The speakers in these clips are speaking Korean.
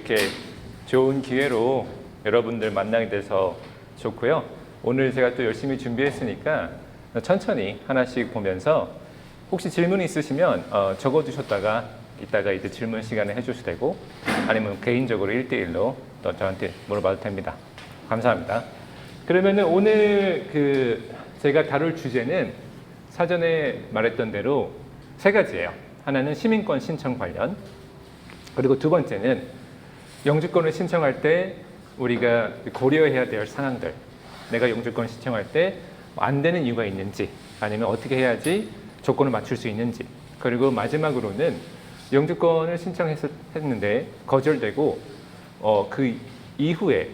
이렇게 좋은 기회로 여러분들 만나게 돼서 좋고요. 오늘 제가 또 열심히 준비했으니까 천천히 하나씩 보면서 혹시 질문이 있으시면 적어두셨다가 이따가 이제 질문 시간에 해주셔도 되고 아니면 개인적으로 1대1로 또 저한테 물어봐도 됩니다. 감사합니다. 그러면은 오늘 제가 다룰 주제는 사전에 말했던 대로 세 가지예요. 하나는 시민권 신청 관련, 그리고 두 번째는 영주권을 신청할 때 우리가 고려해야 될 상황들, 내가 영주권 신청할 때 안 되는 이유가 있는지 아니면 어떻게 해야지 조건을 맞출 수 있는지, 그리고 마지막으로는 영주권을 신청했는데 거절되고 그 이후에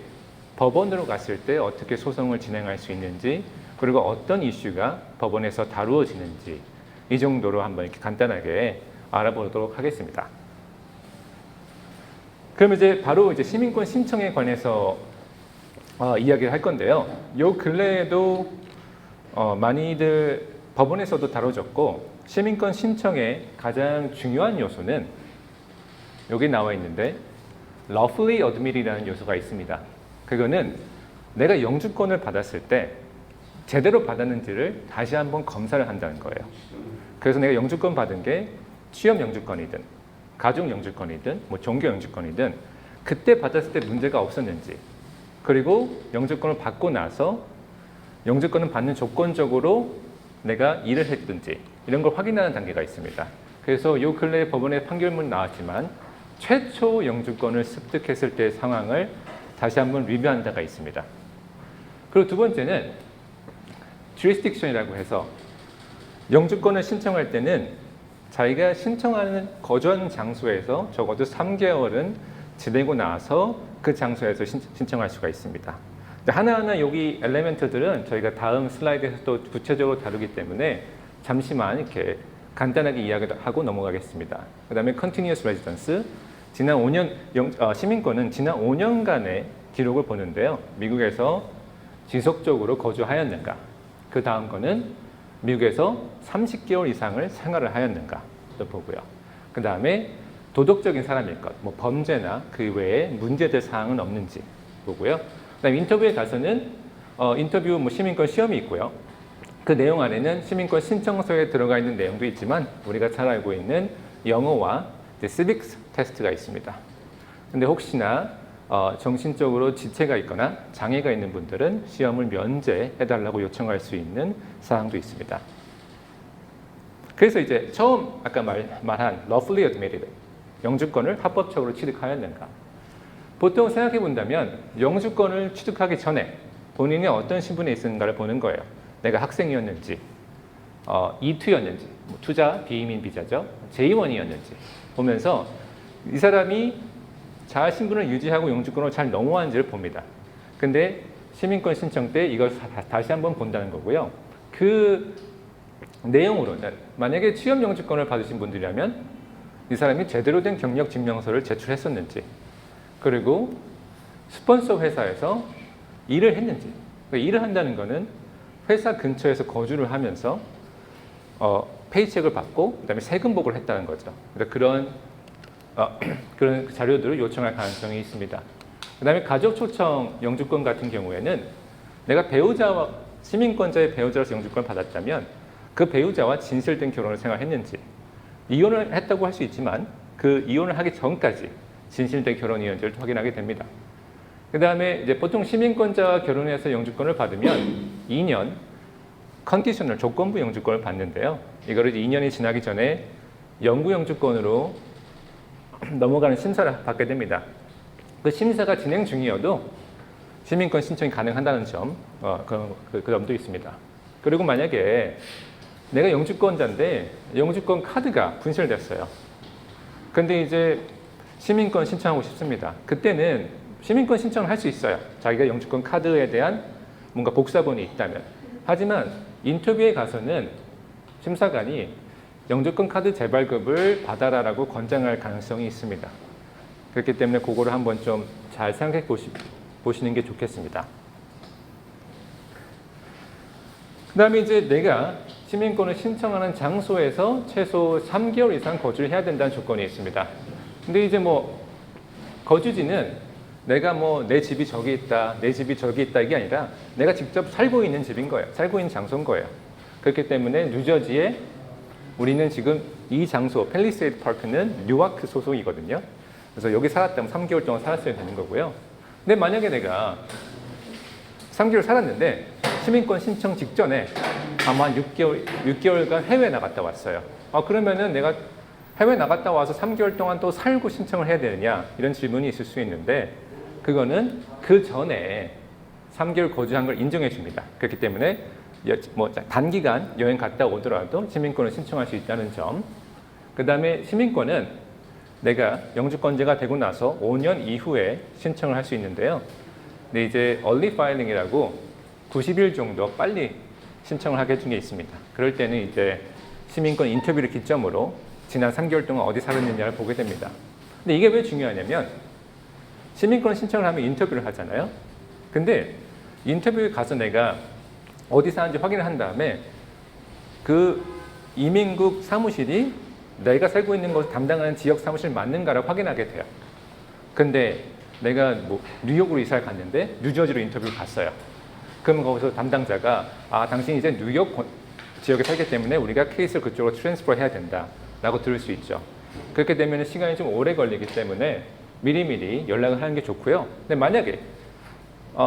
법원으로 갔을 때 어떻게 소송을 진행할 수 있는지, 그리고 어떤 이슈가 법원에서 다루어지는지 이 정도로 한번 이렇게 간단하게 알아보도록 하겠습니다. 그럼 이제 바로 이제 시민권 신청에 관해서 이야기를 할 건데요. 요 근래에도 많이들 법원에서도 다뤄졌고, 시민권 신청의 가장 중요한 요소는 여기 나와 있는데 lawfully admit이라는 요소가 있습니다. 그거는 내가 영주권을 받았을 때 제대로 받았는지를 다시 한번 검사를 한다는 거예요. 그래서 내가 영주권 받은 게 취업 영주권이든 가족 영주권이든 뭐 종교 영주권이든 그때 받았을 때 문제가 없었는지, 그리고 영주권을 받고 나서 영주권을 받는 조건적으로 내가 일을 했든지 이런 걸 확인하는 단계가 있습니다. 그래서 요 근래 법원의 판결문 나왔지만 최초 영주권을 습득했을 때 상황을 다시 한번 리뷰한 바가 있습니다. 그리고 두 번째는 jurisdiction이라고 해서 영주권을 신청할 때는 자기가 신청하는 거주하는 장소에서 적어도 3개월은 지내고 나서 그 장소에서 신청할 수가 있습니다. 하나하나 여기 엘리멘트들은 저희가 다음 슬라이드에서 또 구체적으로 다루기 때문에 잠시만 이렇게 간단하게 이야기하고 넘어가겠습니다. 그 다음에 continuous residence, 지난 5년 시민권은 지난 5년간의 기록을 보는데요. 미국에서 지속적으로 거주하였는가. 그 다음 거는 미국에서 30개월 이상을 생활을 하였는가도 보고요. 그 다음에 도덕적인 사람일 것, 뭐 범죄나 그 외에 문제될 사항은 없는지 보고요. 그다음에 인터뷰에 가서는 인터뷰 시민권 시험이 있고요. 그 내용 안에는 시민권 신청서에 들어가 있는 내용도 있지만 우리가 잘 알고 있는 영어와 시빅스 테스트가 있습니다. 근데 혹시나 정신적으로 지체가 있거나 장애가 있는 분들은 시험을 면제해달라고 요청할 수 있는 사항도 있습니다. 그래서 이제 처음 아까 말한 lawfully admitted, 영주권을 합법적으로 취득하였는가. 보통 생각해 본다면 영주권을 취득하기 전에 본인이 어떤 신분에 있었는가를 보는 거예요. 내가 학생이었는지, E2였는지, 투자 비이민 비자죠, J1이었는지 보면서 이 사람이 자아 신분을 유지하고 영주권을 잘 넘어왔는지를 봅니다. 근데 시민권 신청 때 이걸 다시 한번 본다는 거고요. 그 내용으로는 만약에 취업 영주권을 받으신 분들이라면 이 사람이 제대로 된 경력 증명서를 제출했었는지, 그리고 스폰서 회사에서 일을 했는지. 그러니까 일을 한다는 거는 회사 근처에서 거주를 하면서 페이첵을 받고 그다음에 세금복을 했다는 거죠. 그러니까 그런 자료들을 요청할 가능성이 있습니다. 그다음에 가족 초청 영주권 같은 경우에는 내가 배우자와 시민권자의 배우자로서 영주권을 받았다면 그 배우자와 진실된 결혼을 생활했는지, 이혼을 했다고 할 수 있지만 그 이혼을 하기 전까지 진실된 결혼이었는지를 확인하게 됩니다. 그 다음에 이제 보통 시민권자와 결혼해서 영주권을 받으면 2년 컨디셔널 조건부 영주권을 받는데요. 이거를 2년이 지나기 전에 영구 영주권으로 넘어가는 심사를 받게 됩니다. 그 심사가 진행 중이어도 시민권 신청이 가능한다는 점, 그 점도 있습니다. 그리고 만약에 내가 영주권자인데 영주권 카드가 분실됐어요. 근데 이제 시민권 신청하고 싶습니다. 그때는 시민권 신청을 할 수 있어요. 자기가 영주권 카드에 대한 뭔가 복사본이 있다면. 하지만 인터뷰에 가서는 심사관이 영주권 카드 재발급을 받아라라고 권장할 가능성이 있습니다. 그렇기 때문에 그거를 한번 좀 잘 생각해 보시는 게 좋겠습니다. 그 다음에 이제 내가 시민권을 신청하는 장소에서 최소 3개월 이상 거주를 해야 된다는 조건이 있습니다. 근데 이제 거주지는 내가 뭐 내 집이 저기 있다, 내 집이 저기 있다 이게 아니라 내가 직접 살고 있는 집인 거예요. 살고 있는 장소인 거예요. 그렇기 때문에 뉴저지에 우리는 지금 이 장소 팰리세이드 파크는 뉴아크 소속이거든요. 그래서 여기 살았다면 3개월 동안 살았어야 되는 거고요. 근데 만약에 내가 3개월 살았는데 시민권 신청 직전에 아마 6개월간 해외 나갔다 왔어요. 그러면은 내가 해외 나갔다 와서 3개월 동안 또 살고 신청을 해야 되느냐 이런 질문이 있을 수 있는데 그거는 그 전에 3개월 거주한 걸 인정해 줍니다. 그렇기 때문에 뭐 단기간 여행 갔다 오더라도 시민권을 신청할 수 있다는 점. 그 다음에 시민권은 내가 영주권자가 되고 나서 5년 이후에 신청을 할 수 있는데요. 근데 이제 early filing이라고 90일 정도 빨리 신청을 하게 해준 게 있습니다. 그럴 때는 이제 시민권 인터뷰를 기점으로 지난 3개월 동안 어디 살았느냐를 보게 됩니다. 근데 이게 왜 중요하냐면 시민권 신청을 하면 인터뷰를 하잖아요. 근데 인터뷰에 가서 내가 어디 사는지 확인을 한 다음에 그 이민국 사무실이 내가 살고 있는 곳을 담당하는 지역 사무실 맞는가를 확인하게 돼요. 근데 내가 뭐 뉴욕으로 이사를 갔는데 뉴저지로 인터뷰를 갔어요. 그러면 거기서 담당자가 당신이 이제 뉴욕 지역에 살기 때문에 우리가 케이스를 그쪽으로 트랜스퍼 해야 된다 라고 들을 수 있죠. 그렇게 되면 시간이 좀 오래 걸리기 때문에 미리미리 연락을 하는 게 좋고요. 근데 만약에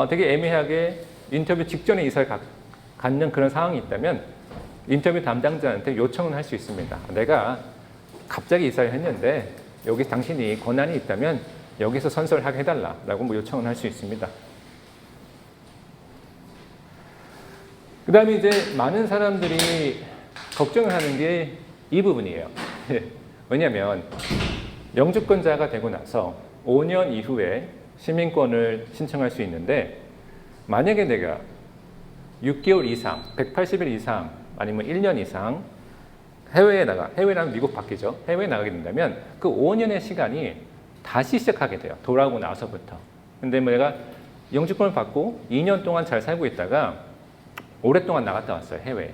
되게 애매하게 인터뷰 직전에 이사를 갖는 그런 상황이 있다면 인터뷰 담당자한테 요청은 할 수 있습니다. 내가 갑자기 이사를 했는데 여기 당신이 권한이 있다면 여기서 선서를 해달라라고 뭐 요청은 할 수 있습니다. 그 다음에 이제 많은 사람들이 걱정을 하는 게 이 부분이에요. 왜냐하면 영주권자가 되고 나서 5년 이후에 시민권을 신청할 수 있는데 만약에 내가 6개월 이상, 180일 이상 아니면 1년 이상 해외라면 미국 밖이죠. 해외에 나가게 된다면 그 5년의 시간이 다시 시작하게 돼요. 돌아오고 나서부터. 근데 뭐 내가 영주권을 받고 2년 동안 잘 살고 있다가 오랫동안 나갔다 왔어요. 해외에.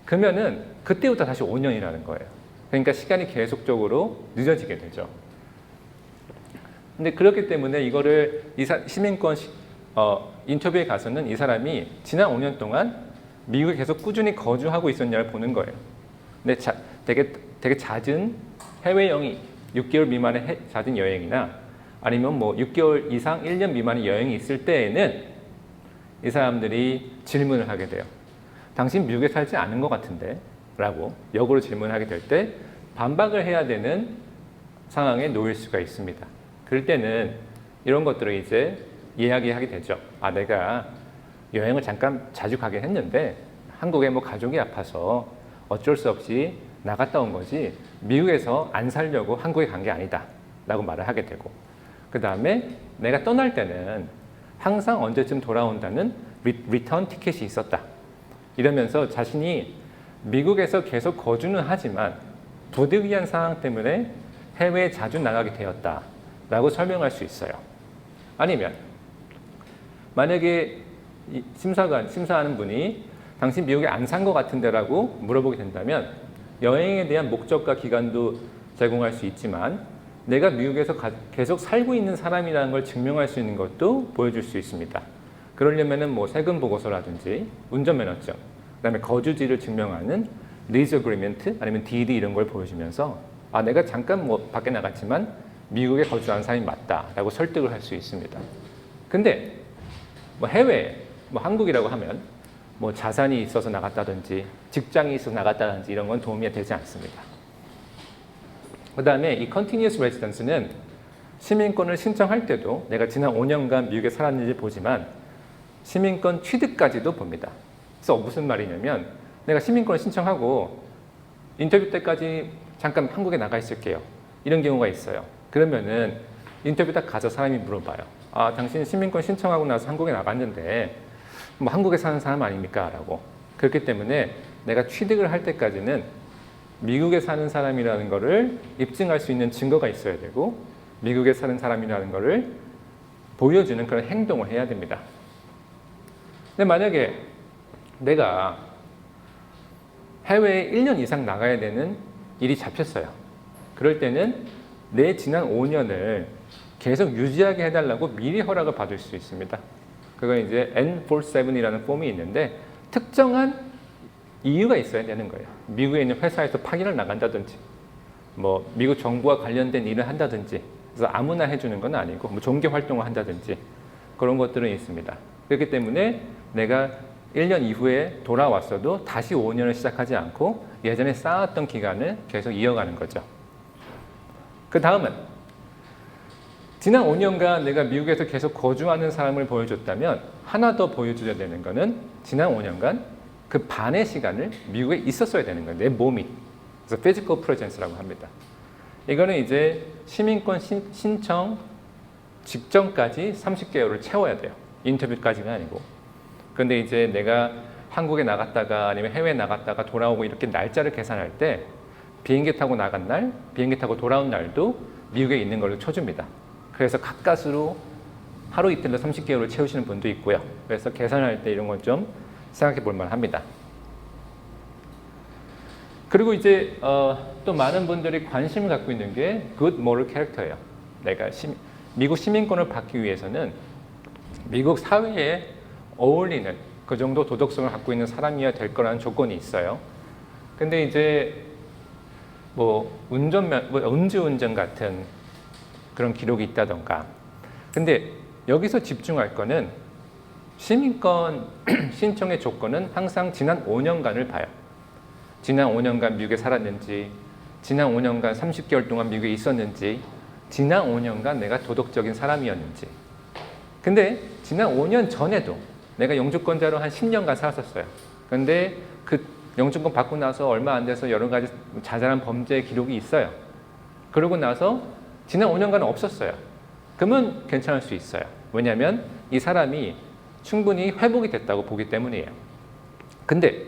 그러면은 그때부터 다시 5년이라는 거예요. 그러니까 시간이 계속적으로 늦어지게 되죠. 근데 그렇기 때문에 이거를 시민권 인터뷰에 가서는 이 사람이 지난 5년 동안 미국에 계속 꾸준히 거주하고 있었냐를 보는 거예요. 근데 되게 잦은 해외여행이 6개월 미만의 잦은 여행이나 아니면 뭐 6개월 이상 1년 미만의 여행이 있을 때에는 이 사람들이 질문을 하게 돼요. 당신 미국에 살지 않은 것 같은데? 라고 역으로 질문을 하게 될 때 반박을 해야 되는 상황에 놓일 수가 있습니다. 그럴 때는 이런 것들을 이제 이야기하게 되죠. 내가 여행을 잠깐 자주 가긴 했는데 한국에 뭐 가족이 아파서 어쩔 수 없이 나갔다 온 거지 미국에서 안 살려고 한국에 간 게 아니다 라고 말을 하게 되고 그 다음에 내가 떠날 때는 항상 언제쯤 돌아온다는 리턴 티켓이 있었다 이러면서 자신이 미국에서 계속 거주는 하지만 부득이한 상황 때문에 해외에 자주 나가게 되었다 라고 설명할 수 있어요. 아니면 만약에 심사하는 분이 당신 미국에 안 산 것 같은데 라고 물어보게 된다면 여행에 대한 목적과 기간도 제공할 수 있지만 내가 미국에서 계속 살고 있는 사람이라는 걸 증명할 수 있는 것도 보여줄 수 있습니다. 그러려면은 뭐 세금 보고서라든지 운전면허증, 그다음에 거주지를 증명하는 리즈 어그리먼트 아니면 DD 이런 걸 보여주면서 내가 잠깐 뭐 밖에 나갔지만 미국에 거주하는 사람이 맞다라고 설득을 할 수 있습니다. 근데 뭐 해외, 뭐 한국이라고 하면 뭐 자산이 있어서 나갔다든지 직장이 있어서 나갔다든지 이런 건 도움이 되지 않습니다. 그 다음에 이 Continuous Residence는 시민권을 신청할 때도 내가 지난 5년간 미국에 살았는지 보지만 시민권 취득까지도 봅니다. 그래서 무슨 말이냐면 내가 시민권을 신청하고 인터뷰 때까지 잠깐 한국에 나가 있을게요. 이런 경우가 있어요. 그러면은 인터뷰 딱 가서 사람이 물어봐요. 당신 시민권 신청하고 나서 한국에 나갔는데 뭐 한국에 사는 사람 아닙니까? 라고. 그렇기 때문에 내가 취득을 할 때까지는 미국에 사는 사람이라는 거를 입증할 수 있는 증거가 있어야 되고 미국에 사는 사람이라는 거를 보여주는 그런 행동을 해야 됩니다. 근데 만약에 내가 해외에 1년 이상 나가야 되는 일이 잡혔어요. 그럴 때는 내 지난 5년을 계속 유지하게 해달라고 미리 허락을 받을 수 있습니다. 그건 이제 N47이라는 폼이 있는데 특정한 이유가 있어야 되는 거예요. 미국에 있는 회사에서 파견을 나간다든지, 뭐 미국 정부와 관련된 일을 한다든지, 그래서 아무나 해주는 건 아니고 뭐 종교 활동을 한다든지 그런 것들은 있습니다. 그렇기 때문에 내가 1년 이후에 돌아왔어도 다시 5년을 시작하지 않고 예전에 쌓았던 기간을 계속 이어가는 거죠. 그 다음은 지난 5년간 내가 미국에서 계속 거주하는 사람을 보여줬다면 하나 더 보여줘야 되는 거는 지난 5년간 그 반의 시간을 미국에 있었어야 되는 거예요. 내 몸이. 그래서 physical presence라고 합니다. 이거는 이제 시민권 신청 직전까지 30개월을 채워야 돼요. 인터뷰까지가 아니고. 그런데 이제 내가 한국에 나갔다가 아니면 해외에 나갔다가 돌아오고 이렇게 날짜를 계산할 때 비행기 타고 나간 날, 비행기 타고 돌아온 날도 미국에 있는 걸로 쳐줍니다. 그래서 가까스로 하루 이틀로 30개월을 채우시는 분도 있고요. 그래서 계산할 때 이런 건 좀 생각해 볼 만합니다. 그리고 이제 또 많은 분들이 관심을 갖고 있는 게 good moral character예요. 내가 미국 시민권을 받기 위해서는 미국 사회에 어울리는 그 정도 도덕성을 갖고 있는 사람이어야 될 거라는 조건이 있어요. 근데 이제 뭐 음주운전 같은 그런 기록이 있다던가. 근데 여기서 집중할 거는 시민권 신청의 조건은 항상 지난 5년간을 봐요. 지난 5년간 미국에 살았는지, 지난 5년간 30개월 동안 미국에 있었는지, 지난 5년간 내가 도덕적인 사람이었는지. 근데 지난 5년 전에도 내가 영주권자로 한 10년간 살았었어요. 근데 그 영주권 받고 나서 얼마 안 돼서 여러 가지 자잘한 범죄 기록이 있어요. 그러고 나서 지난 5년간은 없었어요. 그러면 괜찮을 수 있어요. 왜냐하면 이 사람이 충분히 회복이 됐다고 보기 때문이에요. 근데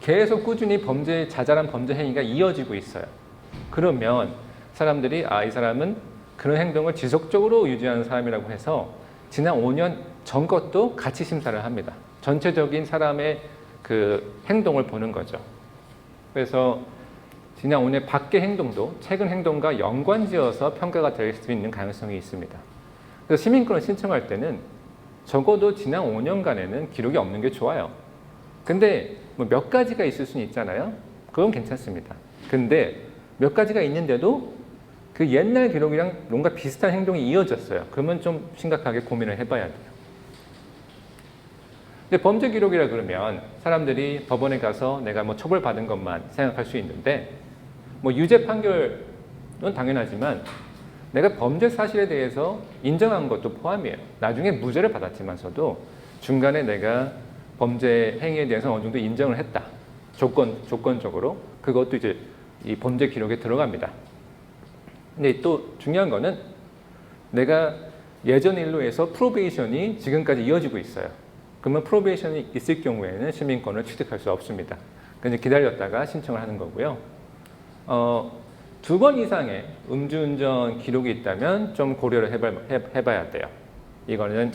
계속 꾸준히 자잘한 범죄 행위가 이어지고 있어요. 그러면 사람들이 이 사람은 그런 행동을 지속적으로 유지하는 사람이라고 해서 지난 5년 전 것도 같이 심사를 합니다. 전체적인 사람의 그 행동을 보는 거죠. 그래서 지난 5년 밖의 행동도 최근 행동과 연관지어서 평가가 될 수 있는 가능성이 있습니다. 그래서 시민권을 신청할 때는 적어도 지난 5년간에는 기록이 없는 게 좋아요. 근데 뭐 몇 가지가 있을 수는 있잖아요. 그건 괜찮습니다. 근데 몇 가지가 있는데도 그 옛날 기록이랑 뭔가 비슷한 행동이 이어졌어요. 그러면 좀 심각하게 고민을 해봐야 돼요. 근데 범죄 기록이라 그러면 사람들이 법원에 가서 내가 뭐 처벌받은 것만 생각할 수 있는데 뭐 유죄 판결은 당연하지만 내가 범죄 사실에 대해서 인정한 것도 포함이에요. 나중에 무죄를 받았지만서도 중간에 내가 범죄 행위에 대해서 어느 정도 인정을 했다. 조건적으로. 그것도 이제 이 범죄 기록에 들어갑니다. 근데 또 중요한 거는 내가 예전 일로 해서 프로베이션이 지금까지 이어지고 있어요. 그러면 프로베이션이 있을 경우에는 시민권을 취득할 수 없습니다. 그래서 기다렸다가 신청을 하는 거고요. 2번 이상의 음주운전 기록이 있다면 좀 고려를 해봐야 돼요. 이거는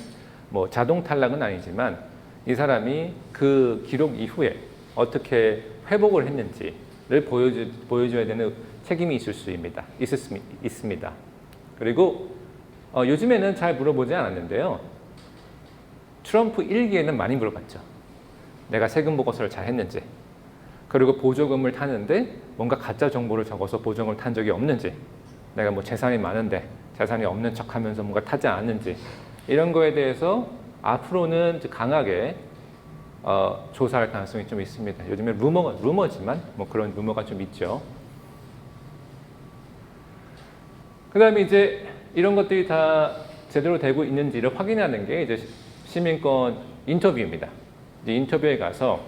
뭐 자동 탈락은 아니지만 이 사람이 그 기록 이후에 어떻게 회복을 했는지를 보여줘야 되는 책임이 있습니다. 그리고 요즘에는 잘 물어보지 않았는데요. 트럼프 1기에는 많이 물어봤죠. 내가 세금 보고서를 잘 했는지, 그리고 보조금을 타는데 뭔가 가짜 정보를 적어서 보조금을 탄 적이 없는지, 내가 뭐 재산이 많은데 재산이 없는 척하면서 뭔가 타지 않았는지, 이런 거에 대해서 앞으로는 강하게 조사할 가능성이 좀 있습니다. 요즘에 루머지만 뭐 그런 루머가 좀 있죠. 그 다음에 이제 이런 것들이 다 제대로 되고 있는지를 확인하는 게 이제 시민권 인터뷰입니다. 이제 인터뷰에 가서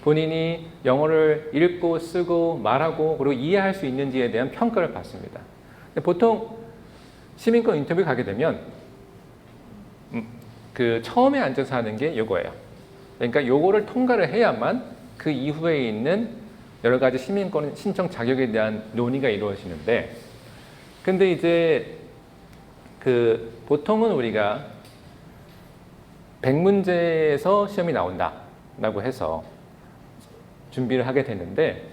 본인이 영어를 읽고 쓰고 말하고 그리고 이해할 수 있는지에 대한 평가를 받습니다. 근데 보통 시민권 인터뷰 가게 되면 그 처음에 앉아서 하는 게 이거예요. 그러니까 요거를 통과를 해야만 그 이후에 있는 여러 가지 시민권 신청 자격에 대한 논의가 이루어지는데, 근데 이제 그 보통은 우리가 100문제에서 시험이 나온다라고 해서 준비를 하게 되는데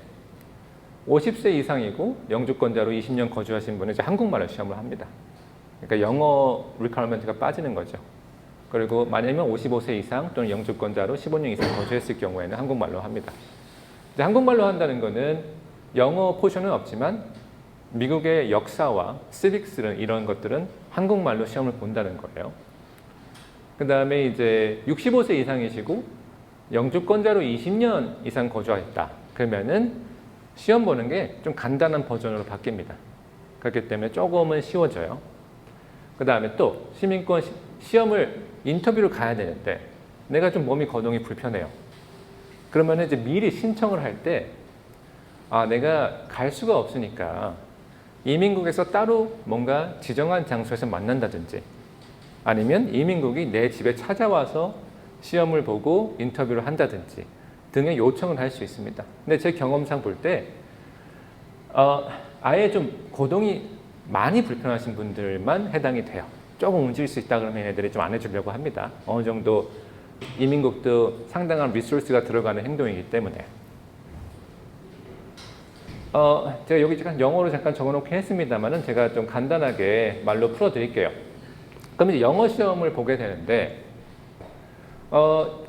50세 이상이고 영주권자로 20년 거주하신 분은 이제 한국말을 시험을 합니다. 그러니까 영어 리퀘어먼트가 빠지는 거죠. 그리고 만약에 55세 이상 또는 영주권자로 15년 이상 거주했을 경우에는 한국말로 합니다. 이제 한국말로 한다는 거는 영어 포션은 없지만 미국의 역사와 시빅스 이런 것들은 한국말로 시험을 본다는 거예요. 그 다음에 이제 65세 이상이시고 영주권자로 20년 이상 거주하셨다. 그러면은 시험 보는 게 좀 간단한 버전으로 바뀝니다. 그렇기 때문에 조금은 쉬워져요. 그 다음에 또 시민권 시험을 인터뷰를 가야 되는데 내가 좀 몸이 거동이 불편해요. 그러면 이제 미리 신청을 할 때 내가 갈 수가 없으니까 이민국에서 따로 뭔가 지정한 장소에서 만난다든지 아니면 이민국이 내 집에 찾아와서 시험을 보고 인터뷰를 한다든지 등의 요청을 할 수 있습니다. 근데 제 경험상 볼 때 아예 좀 거동이 많이 불편하신 분들만 해당이 돼요. 조금 움직일 수 있다 그러면 얘네들이 좀 안 해주려고 합니다. 어느 정도 이민국도 상당한 리소스가 들어가는 행동이기 때문에 제가 여기 영어로 잠깐 적어놓긴 했습니다만은 제가 좀 간단하게 말로 풀어드릴게요. 그럼 이제 영어 시험을 보게 되는데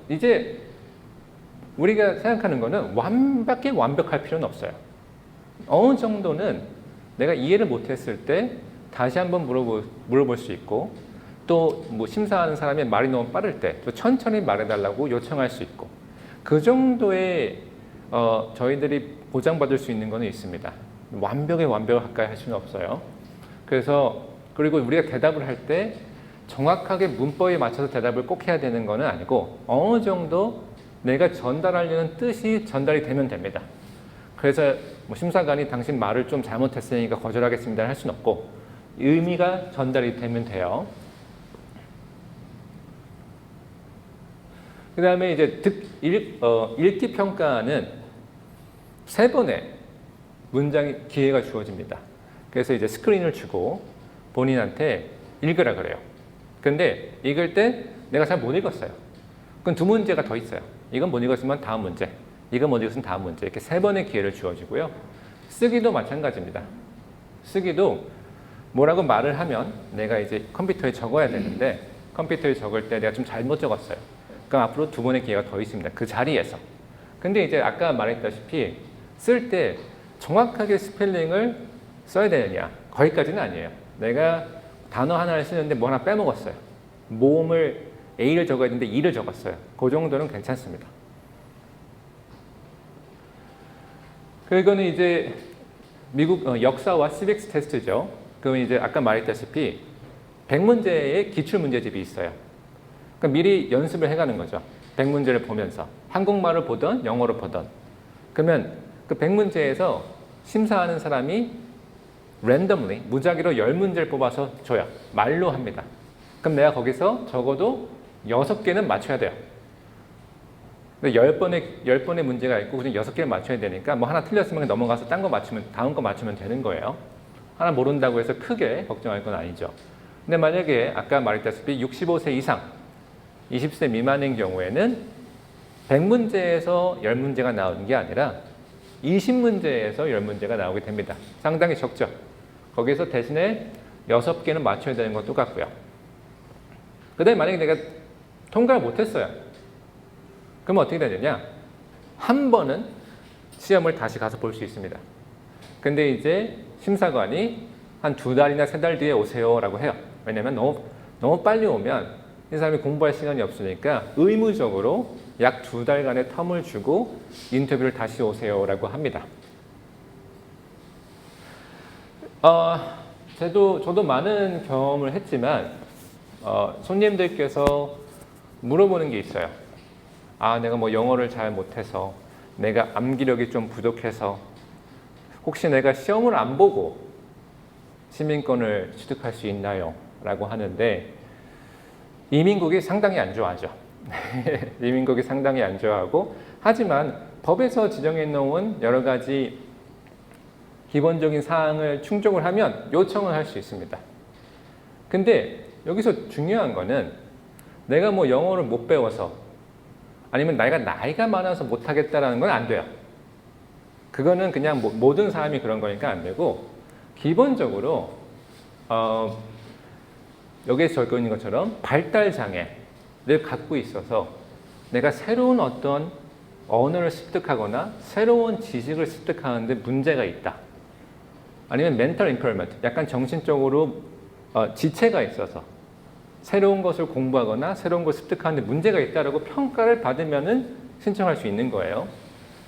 이제 우리가 생각하는 거는 완벽할 필요는 없어요. 어느 정도는 내가 이해를 못했을 때 다시 한번 물어볼 수 있고 또 뭐 심사하는 사람이 말이 너무 빠를 때 또 천천히 말해달라고 요청할 수 있고 그 정도의 저희들이 보장받을 수 있는 거는 있습니다. 완벽에 가까이 할 수는 없어요. 그래서 그리고 우리가 대답을 할 때 정확하게 문법에 맞춰서 대답을 꼭 해야 되는 거는 아니고 어느 정도 내가 전달하려는 뜻이 전달이 되면 됩니다. 그래서 뭐 심사관이 당신 말을 좀 잘못했으니까 거절하겠습니다 할 수는 없고 의미가 전달이 되면 돼요. 그 다음에 이제 읽기 평가는 3번의 문장의 기회가 주어집니다. 그래서 이제 스크린을 주고 본인한테 읽으라 그래요. 근데 읽을 때 내가 잘 못 읽었어요. 그럼 2문제가 더 있어요. 이건 못 읽었으면 다음 문제, 이건 못 읽었으면 다음 문제 이렇게 3번의 기회를 주어지고요. 쓰기도 마찬가지입니다. 쓰기도 뭐라고 말을 하면 내가 이제 컴퓨터에 적어야 되는데 컴퓨터에 적을 때 내가 좀 잘못 적었어요. 그럼 앞으로 2번의 기회가 더 있습니다. 그 자리에서. 근데 이제 아까 말했다시피 쓸 때 정확하게 스펠링을 써야 되느냐 거기까지는 아니에요. 내가 단어 하나를 쓰는데 뭐 하나 빼먹었어요. 모음을 A를 적어야 되는데 E를 적었어요. 그 정도는 괜찮습니다. 그거는 이제 미국 역사와 시빅스 테스트죠. 그럼 이제 아까 말했다시피 100문제의 기출문제집이 있어요. 그러니까 미리 연습을 해가는 거죠. 100문제를 보면서 한국말을 보던 영어로 보던 그러면 그 100문제에서 심사하는 사람이 randomly 무작위로 10문제를 뽑아서 줘요. 말로 합니다. 그럼 내가 거기서 적어도 6개는 맞춰야 돼요. 10번의 문제가 있고 그중 6개를 맞춰야 되니까 뭐 하나 틀렸으면 넘어가서 딴 거 맞추면 다음 거 맞추면 되는 거예요. 하나 모른다고 해서 크게 걱정할 건 아니죠. 근데 만약에 아까 말했다시피 65세 이상 20세 미만인 경우에는 100문제에서 10문제가 나오는 게 아니라 20문제에서 10문제가 나오게 됩니다. 상당히 적죠. 거기서 대신에 6개는 맞춰야 되는 건 똑같고요. 그 다음에 만약에 내가 통과를 못했어요. 그러면 어떻게 되느냐? 한 번은 시험을 다시 가서 볼 수 있습니다. 근데 이제 심사관이 한 2달이나 3달 뒤에 오세요 라고 해요. 왜냐면 너무 빨리 오면 이 사람이 공부할 시간이 없으니까 의무적으로 약 2달간의 텀을 주고 인터뷰를 다시 오세요 라고 합니다. 저도 많은 경험을 했지만 손님들께서 물어보는 게 있어요. 내가 뭐 영어를 잘 못해서 내가 암기력이 좀 부족해서 혹시 내가 시험을 안 보고 시민권을 취득할 수 있나요? 라고 하는데 이민국이 상당히 안 좋아하죠. 이민국이 상당히 안 좋아하고 하지만 법에서 지정해 놓은 여러 가지 기본적인 사항을 충족을 하면 요청을 할 수 있습니다. 근데 여기서 중요한 거는 내가 뭐 영어를 못 배워서 아니면 나이가 많아서 못하겠다라는 건 안 돼요. 그거는 그냥 모든 사람이 그런 거니까 안 되고 기본적으로 여기에 적혀 있는 것처럼 발달 장애를 갖고 있어서 내가 새로운 어떤 언어를 습득하거나 새로운 지식을 습득하는데 문제가 있다. 아니면 mental impairment, 약간 정신적으로 지체가 있어서 새로운 것을 공부하거나 새로운 것을 습득하는데 문제가 있다라고 평가를 받으면은 신청할 수 있는 거예요.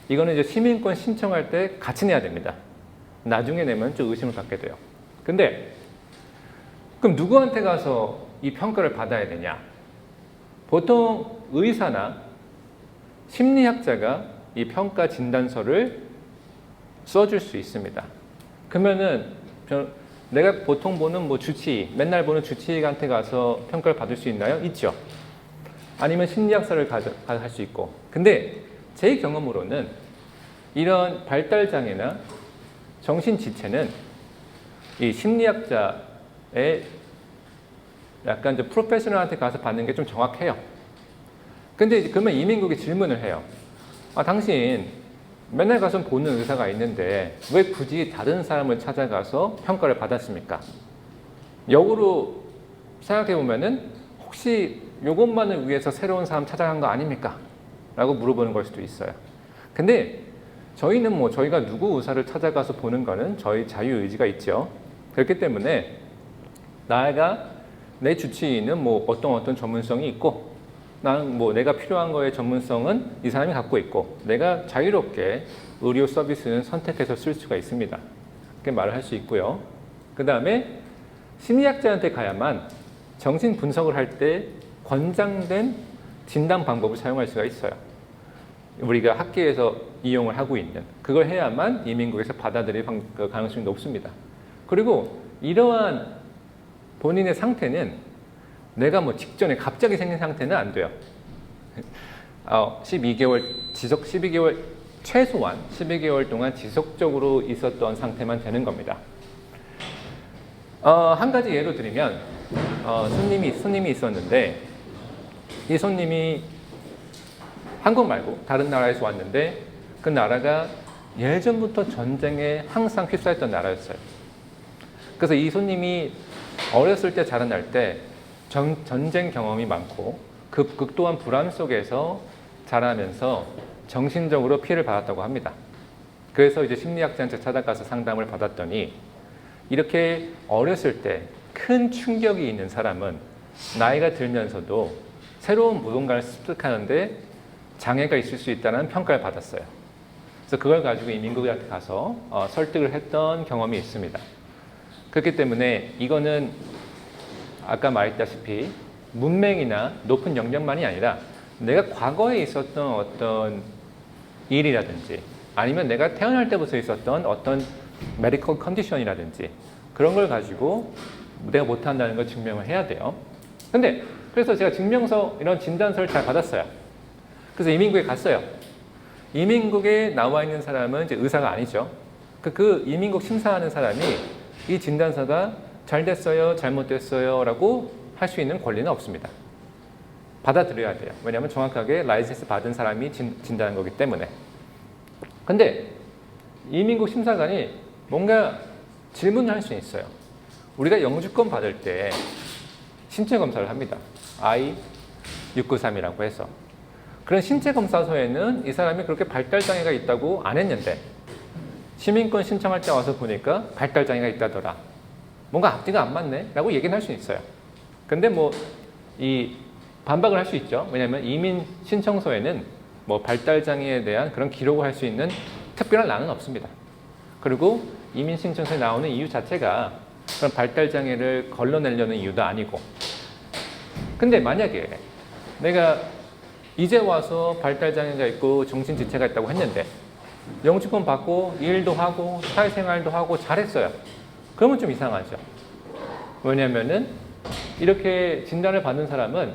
이거는 이제 시민권 신청할 때 같이 내야 됩니다. 나중에 내면 좀 의심을 갖게 돼요. 근데 그럼 누구한테 가서 이 평가를 받아야 되냐? 보통 의사나 심리학자가 이 평가 진단서를 써줄 수 있습니다. 그러면은 내가 보통 보는 뭐 주치의, 맨날 보는 주치의한테 가서 평가를 받을 수 있나요? 있죠. 아니면 심리학사를 할 수 있고. 근데 제 경험으로는 이런 발달장애나 정신지체는 이 심리학자의 약간 좀 프로페셔널한테 가서 받는 게 좀 정확해요. 근데 그러면 이민국이 질문을 해요. 아, 당신 맨날 가서 보는 의사가 있는데 왜 굳이 다른 사람을 찾아가서 평가를 받았습니까? 역으로 생각해 보면은 혹시 이것만을 위해서 새로운 사람 찾아간 거 아닙니까? 라고 물어보는 걸 수도 있어요. 근데 저희는 뭐 저희가 누구 의사를 찾아가서 보는 거는 저희 자유의지가 있죠. 그렇기 때문에 내 주치의는 뭐 어떤 전문성이 있고 나는 뭐 내가 필요한 거의 전문성은 이 사람이 갖고 있고 내가 자유롭게 의료 서비스는 선택해서 쓸 수가 있습니다. 그렇게 말을 할 수 있고요. 그 다음에 심리학자한테 가야만 정신 분석을 할 때 권장된 진단 방법을 사용할 수가 있어요. 우리가 학계에서 이용을 하고 있는 그걸 해야만 이민국에서 받아들일 가능성이 높습니다. 그리고 이러한 본인의 상태는 내가 뭐 직전에 갑자기 생긴 상태는 안 돼요. 12개월 최소한 12개월 동안 지속적으로 있었던 상태만 되는 겁니다. 한 가지 예로 드리면 손님이 있었는데 이 손님이 한국 말고 다른 나라에서 왔는데 그 나라가 예전부터 전쟁에 항상 휩싸였던 나라였어요. 그래서 이 손님이 어렸을 때 자라날 때 전쟁 경험이 많고 그 극도한 불안 속에서 자라면서 정신적으로 피해를 받았다고 합니다. 그래서 이제 심리학자한테 찾아가서 상담을 받았더니 이렇게 어렸을 때 큰 충격이 있는 사람은 나이가 들면서도 새로운 무언가를 습득하는데 장애가 있을 수 있다는 평가를 받았어요. 그래서 그걸 가지고 이민국한테 가서 설득을 했던 경험이 있습니다. 그렇기 때문에 이거는 아까 말했다시피 문맹이나 높은 영역만이 아니라 내가 과거에 있었던 어떤 일이라든지 아니면 내가 태어날 때부터 있었던 어떤 메디컬 컨디션이라든지 그런 걸 가지고 내가 못한다는 걸 증명을 해야 돼요. 근데 그래서 제가 증명서 이런 진단서를 잘 받았어요. 그래서 이민국에 갔어요. 이민국에 나와 있는 사람은 이제 의사가 아니죠. 그 이민국 심사하는 사람이 이 진단서가 잘 됐어요, 잘못됐어요 라고 할 수 있는 권리는 없습니다. 받아들여야 돼요. 왜냐하면 정확하게 라이센스 받은 사람이 진단한 거기 때문에. 근데 이민국 심사관이 뭔가 질문을 할 수 있어요. 우리가 영주권 받을 때 신체 검사를 합니다. I-693이라고 해서. 그런 신체 검사서에는 이 사람이 그렇게 발달장애가 있다고 안 했는데 시민권 신청할 때 와서 보니까 발달장애가 있다더라. 뭔가 앞뒤가 안 맞네? 라고 얘기는 할 수 있어요. 근데 반박을 할 수 있죠. 왜냐하면 이민 신청서에는 뭐 발달장애에 대한 그런 기록을 할 수 있는 특별한欄은 없습니다. 그리고 이민 신청서에 나오는 이유 자체가 그런 발달장애를 걸러내려는 이유도 아니고. 근데 만약에 내가 이제 와서 발달장애가 있고 정신지체가 있다고 했는데 영주권 받고 일도 하고 사회생활도 하고 잘했어요. 그러면 좀 이상하죠. 왜냐면은 이렇게 진단을 받는 사람은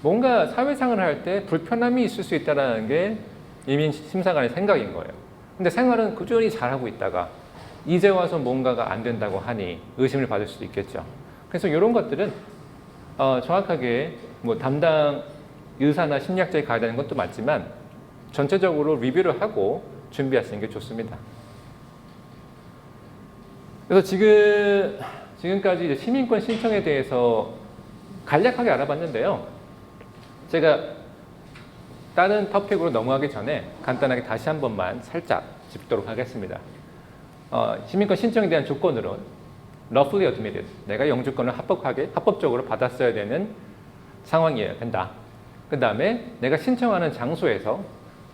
뭔가 사회생활을 할 때 불편함이 있을 수 있다는 게 이민 심사관의 생각인 거예요. 근데 생활은 꾸준히 잘하고 있다가 이제 와서 뭔가가 안 된다고 하니 의심을 받을 수도 있겠죠. 그래서 이런 것들은 정확하게 뭐 담당 의사나 심리학자에 가야 되는 것도 맞지만 전체적으로 리뷰를 하고 준비하시는 게 좋습니다. 그래서 지금 지금까지 이제 시민권 신청에 대해서 간략하게 알아봤는데요. 제가 다른 토픽으로 넘어가기 전에 간단하게 다시 한 번만 살짝 짚도록 하겠습니다. 시민권 신청에 대한 조건으로는 lawfully admitted, 내가 영주권을 합법적으로 받았어야 되는 상황이어야 된다. 그 다음에 내가 신청하는 장소에서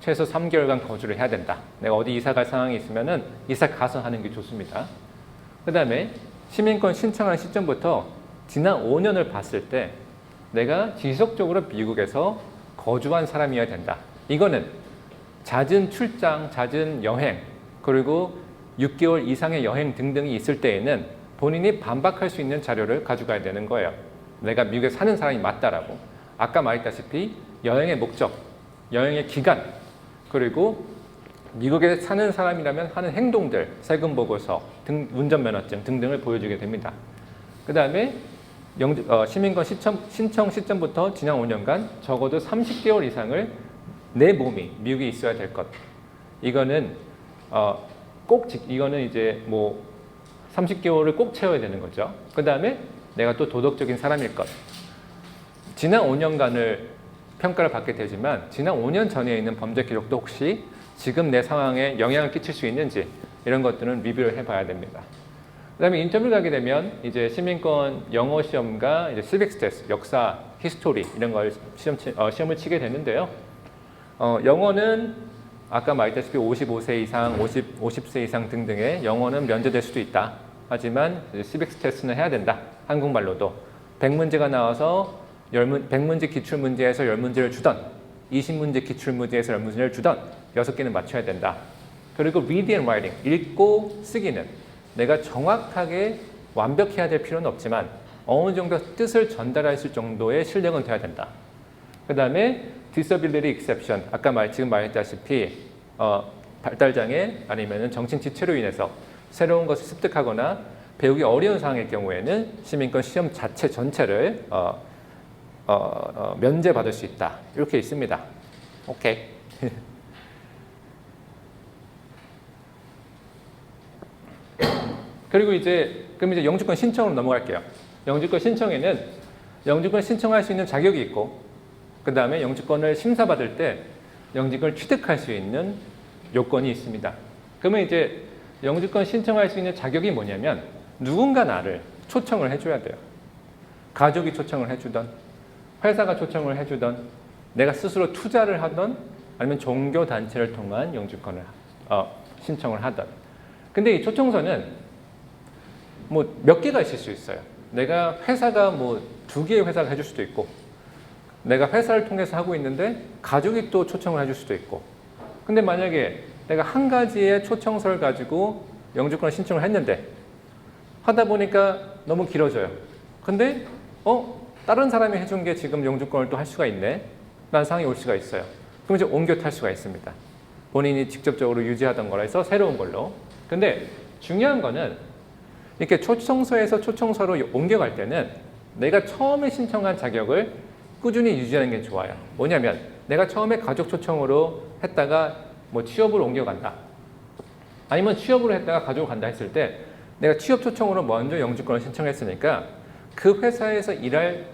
최소 3개월간 거주를 해야 된다. 내가 어디 이사 갈 상황이 있으면은 이사 가서 하는 게 좋습니다. 그 다음에 시민권 신청하는 시점부터 지난 5년을 봤을 때 내가 지속적으로 미국에서 거주한 사람이어야 된다. 이거는 잦은 출장, 잦은 여행, 그리고 6개월 이상의 여행 등등이 있을 때에는 본인이 반박할 수 있는 자료를 가져가야 되는 거예요. 내가 미국에 사는 사람이 맞다라고. 아까 말했다시피 여행의 목적, 여행의 기간, 그리고 미국에 사는 사람이라면 하는 행동들, 세금 보고서, 운전면허증 등등을 보여주게 됩니다. 그 다음에 시민권 신청 시점부터 지난 5년간 적어도 30개월 이상을 내 몸이 미국에 있어야 될 것. 이거는 이거는 이제 뭐 30개월을 꼭 채워야 되는 거죠. 그 다음에 내가 또 도덕적인 사람일 것. 지난 5년간을 평가를 받게 되지만 지난 5년 전에 있는 범죄 기록도 혹시 지금 내 상황에 영향을 끼칠 수 있는지 이런 것들은 리뷰를 해봐야 됩니다. 그 다음에 인터뷰를 가게 되면 이제 시민권 영어 시험과 이제 시빅 테스트, 역사, 히스토리 이런 걸 시험을 치게 되는데요. 영어는 아까 말했다시피 55세 이상, 50세 이상 등등의 영어는 면제될 수도 있다. 하지만 시빅 테스트는 해야 된다. 한국말로도. 100문제가 나와서 100문제 기출문제에서 10문제를 주던 20문제 기출문제에서 10문제를 주던 6개는 맞춰야 된다. 그리고 read and writing, 읽고 쓰기는 내가 정확하게 완벽해야 될 필요는 없지만 어느 정도 뜻을 전달할 수 정도의 실력은 돼야 된다. 그 다음에 disability exception, 아까 지금 말했다시피 발달장애 아니면 정신지체로 인해서 새로운 것을 습득하거나 배우기 어려운 상황일 경우에는 시민권 시험 자체 전체를 면제받을 수 있다. 이렇게 있습니다. 오케이. 그리고 그럼 이제 영주권 신청으로 넘어갈게요. 영주권 신청에는 영주권 신청할 수 있는 자격이 있고, 그 다음에 영주권을 심사받을 때 영주권을 취득할 수 있는 요건이 있습니다. 그러면 이제 영주권 신청할 수 있는 자격이 뭐냐면 누군가 나를 초청을 해줘야 돼요. 가족이 초청을 해주던, 회사가 초청을 해주던, 내가 스스로 투자를 하던, 아니면 종교단체를 통한 영주권을 신청을 하던. 근데 이 초청서는 뭐 몇 개가 있을 수 있어요. 내가 회사가 뭐 2개의 회사가 해줄 수도 있고, 내가 회사를 통해서 하고 있는데 가족이 또 초청을 해줄 수도 있고. 근데 만약에 내가 한 가지의 초청서를 가지고 영주권을 신청을 했는데 하다 보니까 너무 길어져요. 근데 다른 사람이 해준 게 지금 영주권을 또 할 수가 있네 라는 상황이 올 수가 있어요. 그럼 이제 옮겨 탈 수가 있습니다. 본인이 직접적으로 유지하던 거라 해서 새로운 걸로. 근데 중요한 거는 이렇게 초청서에서 초청서로 옮겨갈 때는 내가 처음에 신청한 자격을 꾸준히 유지하는 게 좋아요. 뭐냐면 내가 처음에 가족 초청으로 했다가 뭐 취업으로 옮겨간다. 아니면 취업으로 했다가 가족으로 간다 했을 때 내가 취업 초청으로 먼저 영주권을 신청했으니까 그 회사에서 일할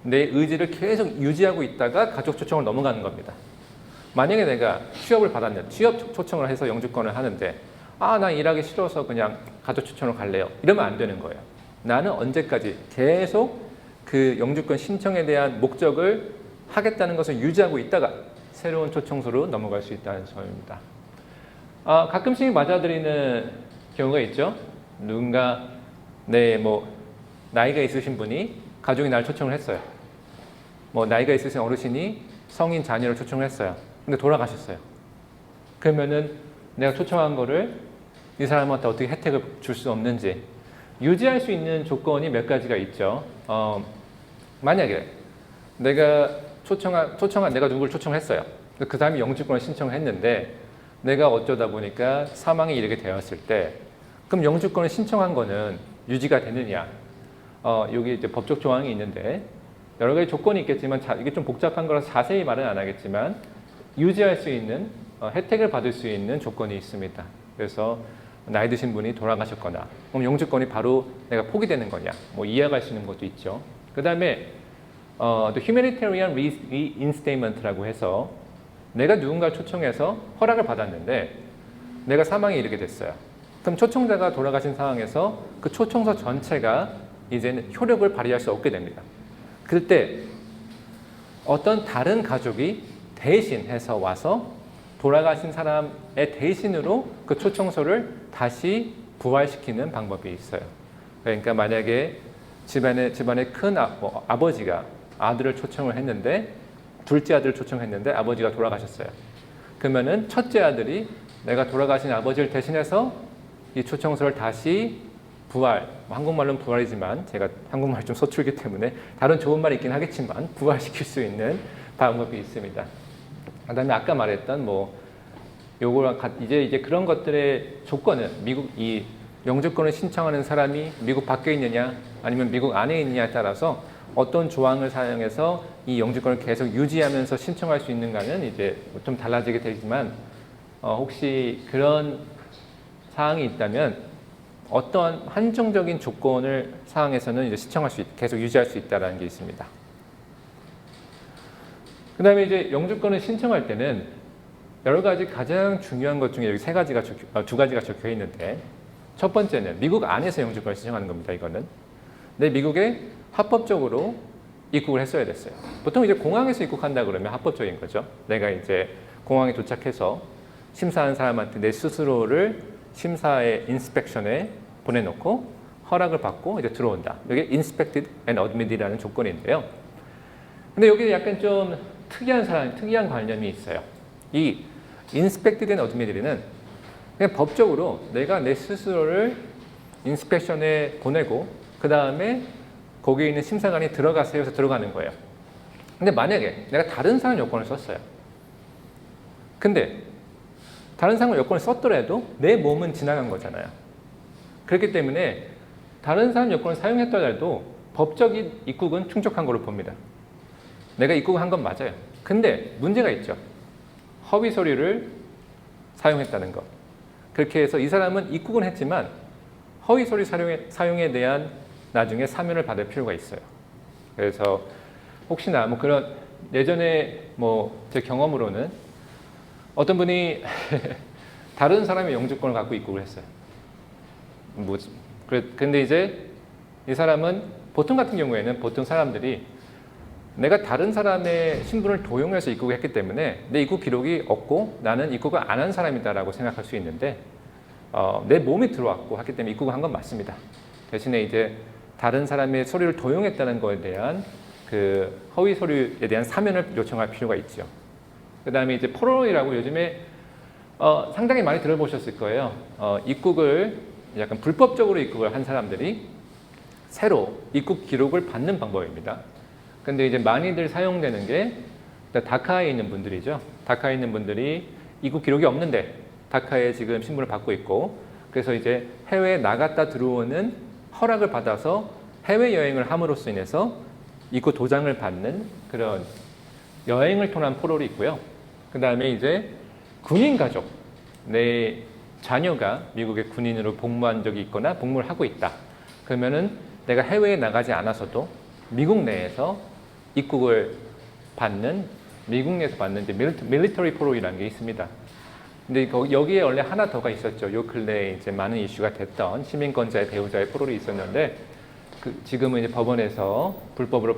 내 의지를 계속 유지하고 있다가 가족 초청을 넘어가는 겁니다. 만약에 내가 취업을 받았는데 취업 초청을 해서 영주권을 하는데 나 일하기 싫어서 그냥 가족 초청으로 갈래요. 이러면 안 되는 거예요. 나는 언제까지 계속 그 영주권 신청에 대한 목적을 하겠다는 것을 유지하고 있다가 새로운 초청서로 넘어갈 수 있다는 점입니다. 가끔씩 맞아들이는 경우가 있죠. 누군가 나이가 있으신 분이 가족이 나를 초청을 했어요. 나이가 있으신 어르신이 성인 자녀를 초청을 했어요. 근데 돌아가셨어요. 그러면은 내가 초청한 거를 이 사람한테 어떻게 혜택을 줄 수 없는지 유지할 수 있는 조건이 몇 가지가 있죠. 만약에 내가 내가 누구를 초청했어요. 그 사람이 영주권을 신청을 했는데 내가 어쩌다 보니까 사망에 이르게 되었을 때 그럼 영주권을 신청한 거는 유지가 되느냐? 여기 이제 법적 조항이 있는데 여러 가지 조건이 있겠지만 이게 좀 복잡한 거라서 자세히 말은 안 하겠지만 유지할 수 있는 혜택을 받을 수 있는 조건이 있습니다. 그래서 나이 드신 분이 돌아가셨거나 그럼 영주권이 바로 내가 포기되는 거냐 뭐 이해할 수 있는 것도 있죠. 그 다음에 또 humanitarian reinstatement라고 해서 내가 누군가를 초청해서 허락을 받았는데 내가 사망에 이르게 됐어요. 그럼 초청자가 돌아가신 상황에서 그 초청서 전체가 이제는 효력을 발휘할 수 없게 됩니다. 그때 어떤 다른 가족이 대신해서 와서 돌아가신 사람의 대신으로 그 초청서를 다시 부활시키는 방법이 있어요. 그러니까 만약에 집안의 큰 아버지가 아들을 초청을 했는데 둘째 아들을 초청했는데 아버지가 돌아가셨어요. 그러면은 첫째 아들이 내가 돌아가신 아버지를 대신해서 이 초청서를 다시 부활, 한국말로는 부활이지만 제가 한국말이 좀 서툴기 때문에 다른 좋은 말이 있긴 하겠지만 부활시킬 수 있는 방법이 있습니다. 그다음에 아까 말했던 요거랑 이제 그런 것들의 조건은 미국 이 영주권을 신청하는 사람이 미국 밖에 있느냐 아니면 미국 안에 있느냐에 따라서 어떤 조항을 사용해서 이 영주권을 계속 유지하면서 신청할 수 있는가는 이제 좀 달라지게 되지만 혹시 그런 사항이 있다면 어떠한 한정적인 조건을 사항에서는 이제 신청할 수 계속 유지할 수 있다는 게 있습니다. 그 다음에 이제 영주권을 신청할 때는 여러 가지 가장 중요한 것 중에 여기 두 가지가 적혀 있는데 첫 번째는 미국 안에서 영주권을 신청하는 겁니다. 이거는. 근데 미국에 합법적으로 입국을 했어야 됐어요. 보통 이제 공항에서 입국한다 그러면 합법적인 거죠. 내가 이제 공항에 도착해서 심사한 사람한테 내 스스로를 심사의 인스펙션에 보내놓고 허락을 받고 이제 들어온다. 이게 inspected and admitted이라는 조건인데요. 근데 여기 약간 좀 특이한 관념이 있어요. 이 inspected and admitted는 그냥 법적으로 내가 내 스스로를 인스펙션에 보내고 그 다음에 거기에 있는 심사관이 들어가세요 해서 들어가는 거예요. 근데 만약에 내가 다른 사람 여권을 썼어요. 근데 다른 사람 여권을 썼더라도 내 몸은 지나간 거잖아요. 그렇기 때문에 다른 사람 여권을 사용했더라도 법적인 입국은 충족한 걸로 봅니다. 내가 입국한 건 맞아요. 근데 문제가 있죠. 허위 서류를 사용했다는 것. 그렇게 해서 이 사람은 입국은 했지만 허위 서류 사용에 대한 나중에 사면을 받을 필요가 있어요. 그래서 혹시나 그런 예전에 제 경험으로는 어떤 분이 다른 사람의 영주권을 갖고 입국을 했어요. 근데 이제 이 사람은 보통 같은 경우에는 보통 사람들이 내가 다른 사람의 신분을 도용해서 입국을 했기 때문에 내 입국 기록이 없고 나는 입국을 안 한 사람이다라고 생각할 수 있는데 내 몸이 들어왔고 했기 때문에 입국을 한 건 맞습니다. 대신에 이제 다른 사람의 서류를 도용했다는 것에 대한 그 허위 서류에 대한 사면을 요청할 필요가 있죠. 그 다음에 이제 포롤이라고 요즘에 상당히 많이 들어보셨을 거예요. 입국을 약간 불법적으로 입국을 한 사람들이 새로 입국 기록을 받는 방법입니다. 근데 이제 많이들 사용되는 게 다카에 있는 분들이죠. 다카에 있는 분들이 입국 기록이 없는데 다카에 지금 신분을 받고 있고 그래서 이제 해외에 나갔다 들어오는 허락을 받아서 해외여행을 함으로써 인해서 입국 도장을 받는 그런 여행을 통한 포롤이 있고요. 그 다음에 이제 군인 가족, 내 자녀가 미국의 군인으로 복무한 적이 있거나 복무를 하고 있다. 그러면은 내가 해외에 나가지 않아서도 미국 내에서 입국을 받는, 미국 내에서 받는 이제 밀리터리 포롤이라는 게 있습니다. 근데 여기에 원래 하나 더가 있었죠. 요 근래에 이제 많은 이슈가 됐던 시민권자의 배우자의 포롤이 있었는데 지금은 이제 법원에서 불법으로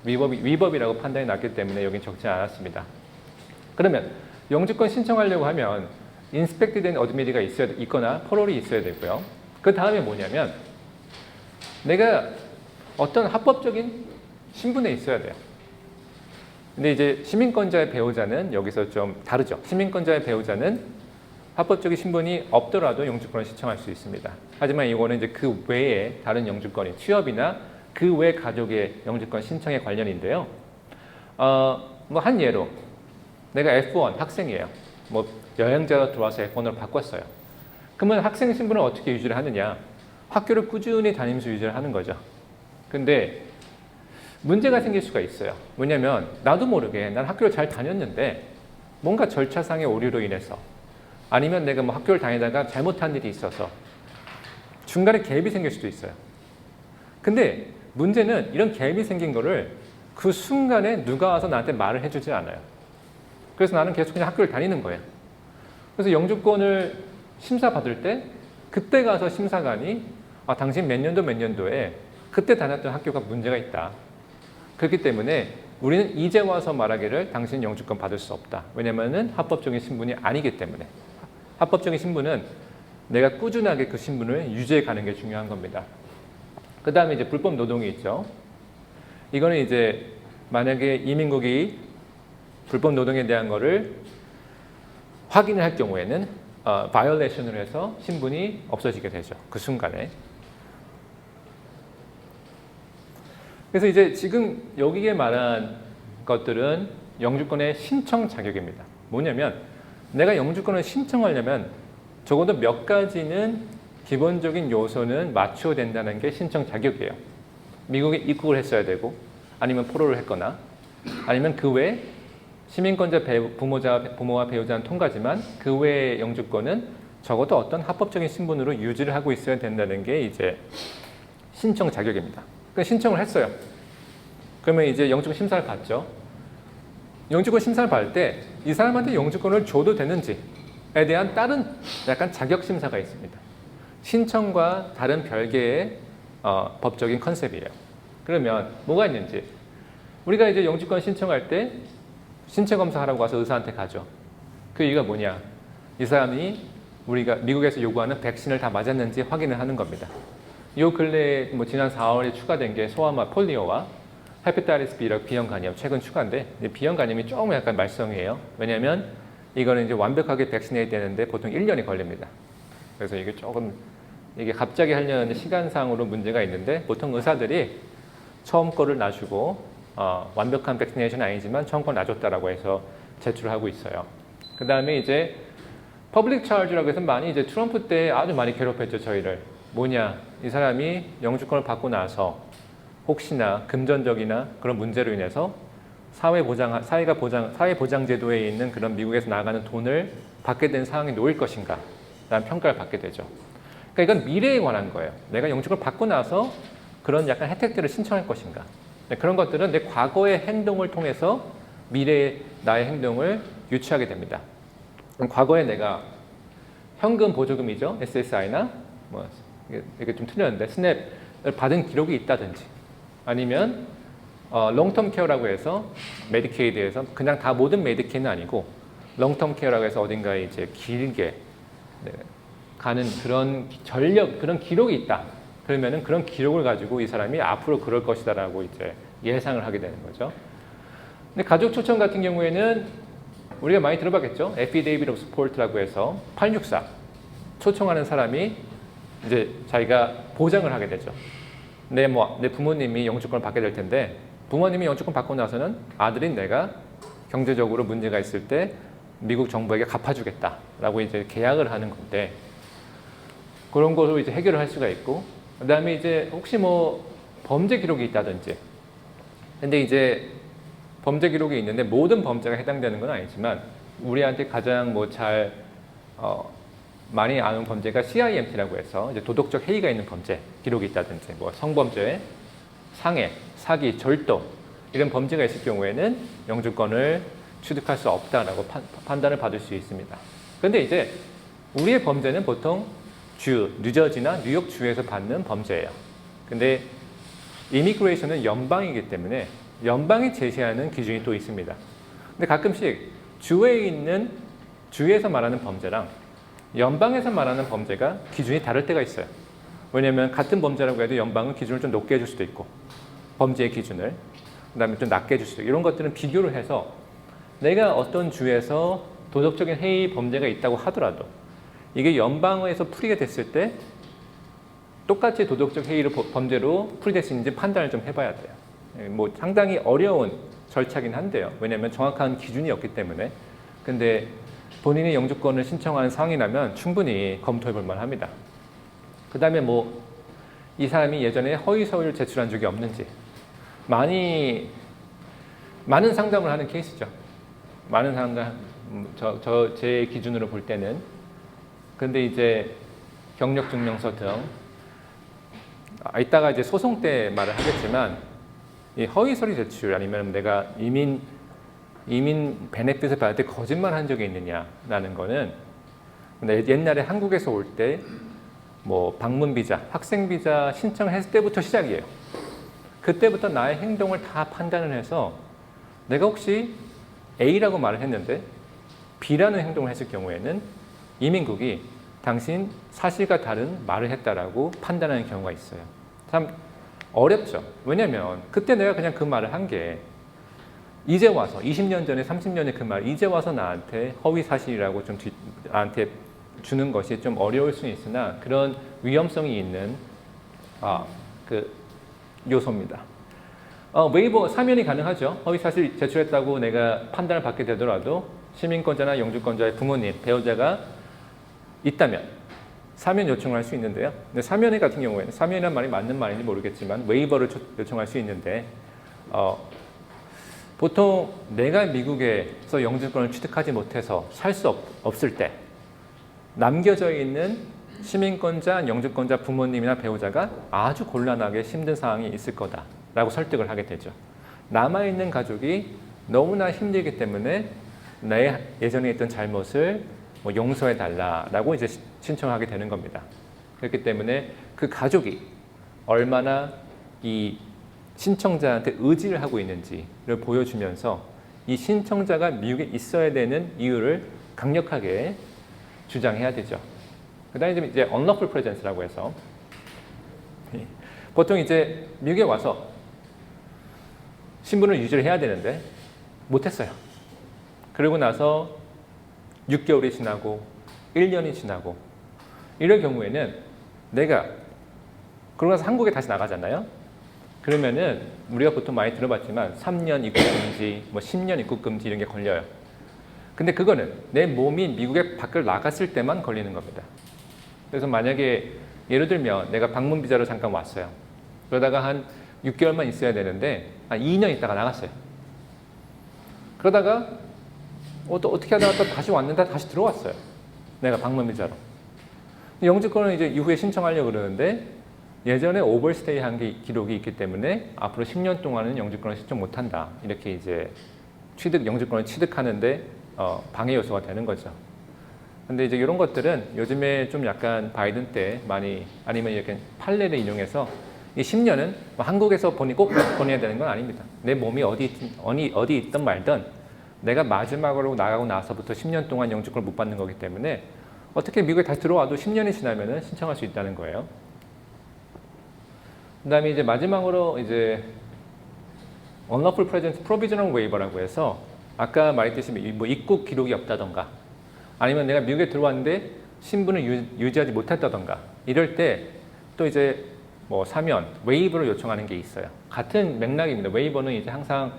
위법이라고 판단이 났기 때문에 여긴 적지 않았습니다. 그러면 영주권 신청하려고 하면 인스펙트 된 어드미디가 있거나 포롤이 있어야 되고요. 그 다음에 뭐냐면 내가 어떤 합법적인 신분에 있어야 돼요. 근데 이제 시민권자의 배우자는 여기서 좀 다르죠. 시민권자의 배우자는 합법적인 신분이 없더라도 영주권을 신청할 수 있습니다. 하지만 이거는 이제 그 외에 다른 영주권이 취업이나 그 외 가족의 영주권 신청에 관련인데요. 한 예로 내가 F1 학생이에요. 여행자가 들어와서 F1으로 바꿨어요. 그러면 학생 신분을 어떻게 유지를 하느냐? 학교를 꾸준히 다니면서 유지를 하는 거죠. 근데 문제가 생길 수가 있어요. 왜냐면 나도 모르게 난 학교를 잘 다녔는데 뭔가 절차상의 오류로 인해서 아니면 내가 뭐 학교를 다니다가 잘못한 일이 있어서 중간에 갭이 생길 수도 있어요. 근데 문제는 이런 갭이 생긴 거를 그 순간에 누가 와서 나한테 말을 해주지 않아요. 그래서 나는 계속 그냥 학교를 다니는 거예요. 그래서 영주권을 심사받을 때 그때 가서 심사관이 당신 몇 년도에 그때 다녔던 학교가 문제가 있다. 그렇기 때문에 우리는 이제 와서 말하기를 당신 영주권 받을 수 없다. 왜냐면은 합법적인 신분이 아니기 때문에. 합법적인 신분은 내가 꾸준하게 그 신분을 유지해 가는 게 중요한 겁니다. 그 다음에 이제 불법 노동이 있죠. 이거는 이제 만약에 이민국이 불법 노동에 대한 거를 확인을 할 경우에는 바이올레이션을 해서 신분이 없어지게 되죠. 그 순간에. 그래서 이제 지금 여기에 말한 것들은 영주권의 신청 자격입니다. 뭐냐면 내가 영주권을 신청하려면 적어도 몇 가지는 기본적인 요소는 맞춰야 된다는 게 신청 자격이에요. 미국에 입국을 했어야 되고 아니면 포로를 했거나 아니면 그 외에 시민권자 부모와 배우자는 통과지만 그 외의 영주권은 적어도 어떤 합법적인 신분으로 유지를 하고 있어야 된다는 게 이제 신청 자격입니다. 그러니까 신청을 했어요. 그러면 이제 영주권 심사를 받죠. 영주권 심사를 받을 때 이 사람한테 영주권을 줘도 되는지에 대한 다른 약간 자격 심사가 있습니다. 신청과 다른 별개의 법적인 컨셉이에요. 그러면 뭐가 있는지 우리가 이제 영주권 신청할 때 신체 검사하라고 와서 의사한테 가죠. 그 이유가 뭐냐? 이 사람이 우리가 미국에서 요구하는 백신을 다 맞았는지 확인을 하는 겁니다. 요 근래에 뭐 지난 4월에 추가된 게 소아마 폴리오와 헤파타이티스 B라고 B형 간염 최근 추가인데 B형 간염이 조금 약간 말썽이에요. 왜냐하면 이거는 이제 완벽하게 백신해야 되는데 보통 1년이 걸립니다. 그래서 이게 조금 이게 갑자기 하려는 시간상으로 문제가 있는데 보통 의사들이 처음 거를 놔주고 완벽한 백시네이션 아니지만 처음 거 놔줬다라고 해서 제출을 하고 있어요. 그 다음에 이제 퍼블릭 차지라고 해서 많이 이제 트럼프 때 아주 많이 괴롭혔죠 저희를. 뭐냐? 이 사람이 영주권을 받고 나서 혹시나 금전적이나 그런 문제로 인해서 사회보장 제도에 있는 그런 미국에서 나가는 돈을 받게 된 상황에 놓일 것인가? 라는 평가를 받게 되죠. 그러니까 이건 미래에 관한 거예요. 내가 영주권을 받고 나서 그런 약간 혜택들을 신청할 것인가? 그런 것들은 내 과거의 행동을 통해서 미래의 나의 행동을 유추하게 됩니다. 과거에 내가 현금 보조금이죠. SSI나 뭐 이게 좀 틀렸는데 스냅을 받은 기록이 있다든지 아니면 롱텀 케어라고 해서 메디케이드에서 그냥 다 모든 메디케이는 아니고 롱텀 케어라고 해서 어딘가에 이제 길게 가는 그런 그런 기록이 있다. 그러면은 그런 기록을 가지고 이 사람이 앞으로 그럴 것이다라고 이제 예상을 하게 되는 거죠. 근데 가족 초청 같은 경우에는 우리가 많이 들어봤겠죠. Affidavit of Support라고 해서 864 초청하는 사람이 이제 자기가 보장을 하게 되죠. 내 부모님이 영주권을 받게 될 텐데 부모님이 영주권 받고 나서는 아들인 내가 경제적으로 문제가 있을 때 미국 정부에게 갚아주겠다라고 이제 계약을 하는 건데 그런 걸로 이제 해결을 할 수가 있고 그다음에 이제 혹시 뭐 범죄 기록이 있다든지 근데 이제 범죄 기록이 있는데 모든 범죄가 해당되는 건 아니지만 우리한테 가장 많이 아는 범죄가 CIMT라고 해서 이제 도덕적 해이가 있는 범죄 기록이 있다든지 뭐 성범죄, 상해, 사기, 절도 이런 범죄가 있을 경우에는 영주권을 취득할 수 없다라고 판단을 받을 수 있습니다. 그런데 이제 우리의 범죄는 보통 뉴저지나 뉴욕주에서 받는 범죄예요. 근데 이미그레이션은 연방이기 때문에 연방이 제시하는 기준이 또 있습니다. 근데 가끔씩 주에서 말하는 범죄랑 연방에서 말하는 범죄가 기준이 다를 때가 있어요. 왜냐하면 같은 범죄라고 해도 연방은 기준을 좀 높게 해줄 수도 있고 범죄의 기준을 그 다음에 좀 낮게 해줄 수도 있고 이런 것들은 비교를 해서 내가 어떤 주에서 도덕적인 해이 범죄가 있다고 하더라도 이게 연방에서 풀이가 됐을 때 똑같이 도덕적 해이를 범죄로 풀이될 수 있는지 판단을 좀 해봐야 돼요. 뭐 상당히 어려운 절차긴 한데요. 왜냐하면 정확한 기준이 없기 때문에. 근데 본인이 영주권을 신청하는 상황이라면 충분히 검토해 볼 만합니다. 그 다음에 뭐 이 사람이 예전에 허위 서류를 제출한 적이 없는지 많은 상담을 하는 케이스죠. 많은 상담, 제 기준으로 볼 때는 근데 이제 경력증명서 등 이따가 이제 소송 때 말을 하겠지만 이 허위 서류 제출 아니면 내가 이민 베네핏을 받을 때 거짓말한 적이 있느냐라는 거는 옛날에 한국에서 올 때 뭐 방문 비자, 학생 비자 신청했을 때부터 시작이에요. 그때부터 나의 행동을 다 판단을 해서 내가 혹시 A라고 말을 했는데 B라는 행동을 했을 경우에는 이민국이 당신 사실과 다른 말을 했다라고 판단하는 경우가 있어요. 참 어렵죠. 왜냐면 그때 내가 그냥 그 말을 한 게 이제 와서 20년 전에 30년에 그 말 이제 와서 나한테 허위 사실이라고 좀 나한테 주는 것이 좀 어려울 수는 있으나 그런 위험성이 있는 그 요소입니다. 웨이버 사면이 가능하죠. 허위 사실 제출했다고 내가 판단을 받게 되더라도 시민권자나 영주권자의 부모님, 배우자가 있다면 사면 요청할 수 있는데요. 근데 사면 같은 경우에는 사면이라는 말이 맞는 말인지 모르겠지만 웨이버를 요청할 수 있는데 보통 내가 미국에서 영주권을 취득하지 못해서 살 수 없을 때 남겨져 있는 시민권자, 영주권자 부모님이나 배우자가 아주 곤란하게 힘든 상황이 있을 거다라고 설득을 하게 되죠. 남아있는 가족이 너무나 힘들기 때문에 내 예전에 있던 잘못을 용서해달라라고 이제 신청하게 되는 겁니다. 그렇기 때문에 그 가족이 얼마나 이 신청자한테 의지를 하고 있는지를 보여주면서 이 신청자가 미국에 있어야 되는 이유를 강력하게 주장해야 되죠. 그 다음에 이제 unlawful presence라고 해서 보통 이제 미국에 와서 신분을 유지를 해야 되는데 못했어요. 그러고 나서 6개월이 지나고 1년이 지나고 이럴 경우에는 내가 그러고 나서 한국에 다시 나가잖아요. 그러면은 우리가 보통 많이 들어봤지만 3년 입국 금지, 10년 입국 금지 이런 게 걸려요. 근데 그거는 내 몸이 미국에 밖을 나갔을 때만 걸리는 겁니다. 그래서 만약에 예를 들면 내가 방문 비자로 잠깐 왔어요. 그러다가 한 6개월만 있어야 되는데 한 2년 있다가 나갔어요. 그러다가 또 어떻게 하다가 또 다시 왔는데 다시 들어왔어요. 내가 방문 비자로. 영주권을 이제 이후에 신청하려고 그러는데 예전에 오버스테이 한 게 기록이 있기 때문에 앞으로 10년 동안은 영주권을 신청 못한다. 이렇게 이제 영주권을 취득하는데 방해 요소가 되는 거죠. 근데 이제 이런 것들은 요즘에 좀 약간 바이든 때 많이 아니면 이렇게 판례를 인용해서 이 10년은 한국에서 꼭 보내야 되는 건 아닙니다. 내 몸이 어디 있든 말든 내가 마지막으로 나가고 나서부터 10년 동안 영주권을 못 받는 거기 때문에 어떻게 미국에 다시 들어와도 10년이 지나면은 신청할 수 있다는 거예요. 그다음에 이제 마지막으로 이제 unlawful presence provisional waiver라고 해서 아까 말했듯이 입국 기록이 없다던가 아니면 내가 미국에 들어왔는데 신분을 유지하지 못했다던가 이럴 때 또 이제 사면 웨이버를 요청하는 게 있어요. 같은 맥락입니다. 웨이버는 이제 항상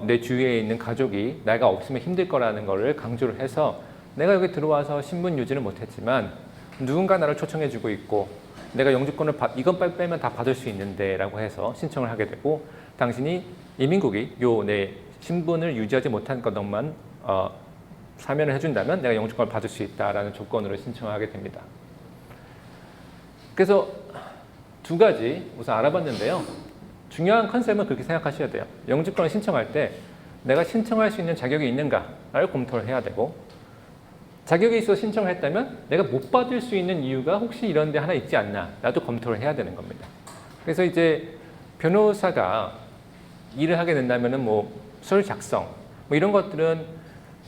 내 주위에 있는 가족이 내가 없으면 힘들 거라는 거를 강조를 해서 내가 여기 들어와서 신분 유지를 못했지만 누군가 나를 초청해주고 있고 내가 영주권을 이건 빼면 다 받을 수 있는데 라고 해서 신청을 하게 되고 당신이 이민국이 내 신분을 유지하지 못한 것만 사면을 해준다면 내가 영주권을 받을 수 있다라는 조건으로 신청하게 됩니다. 그래서 두 가지 우선 알아봤는데요. 중요한 컨셉은 그렇게 생각하셔야 돼요. 영주권을 신청할 때 내가 신청할 수 있는 자격이 있는가를 검토를 해야 되고 자격이 있어 신청을 했다면 내가 못 받을 수 있는 이유가 혹시 이런 데 하나 있지 않나 나도 검토를 해야 되는 겁니다. 그래서 이제 변호사가 일을 하게 된다면은 서류 작성 이런 것들은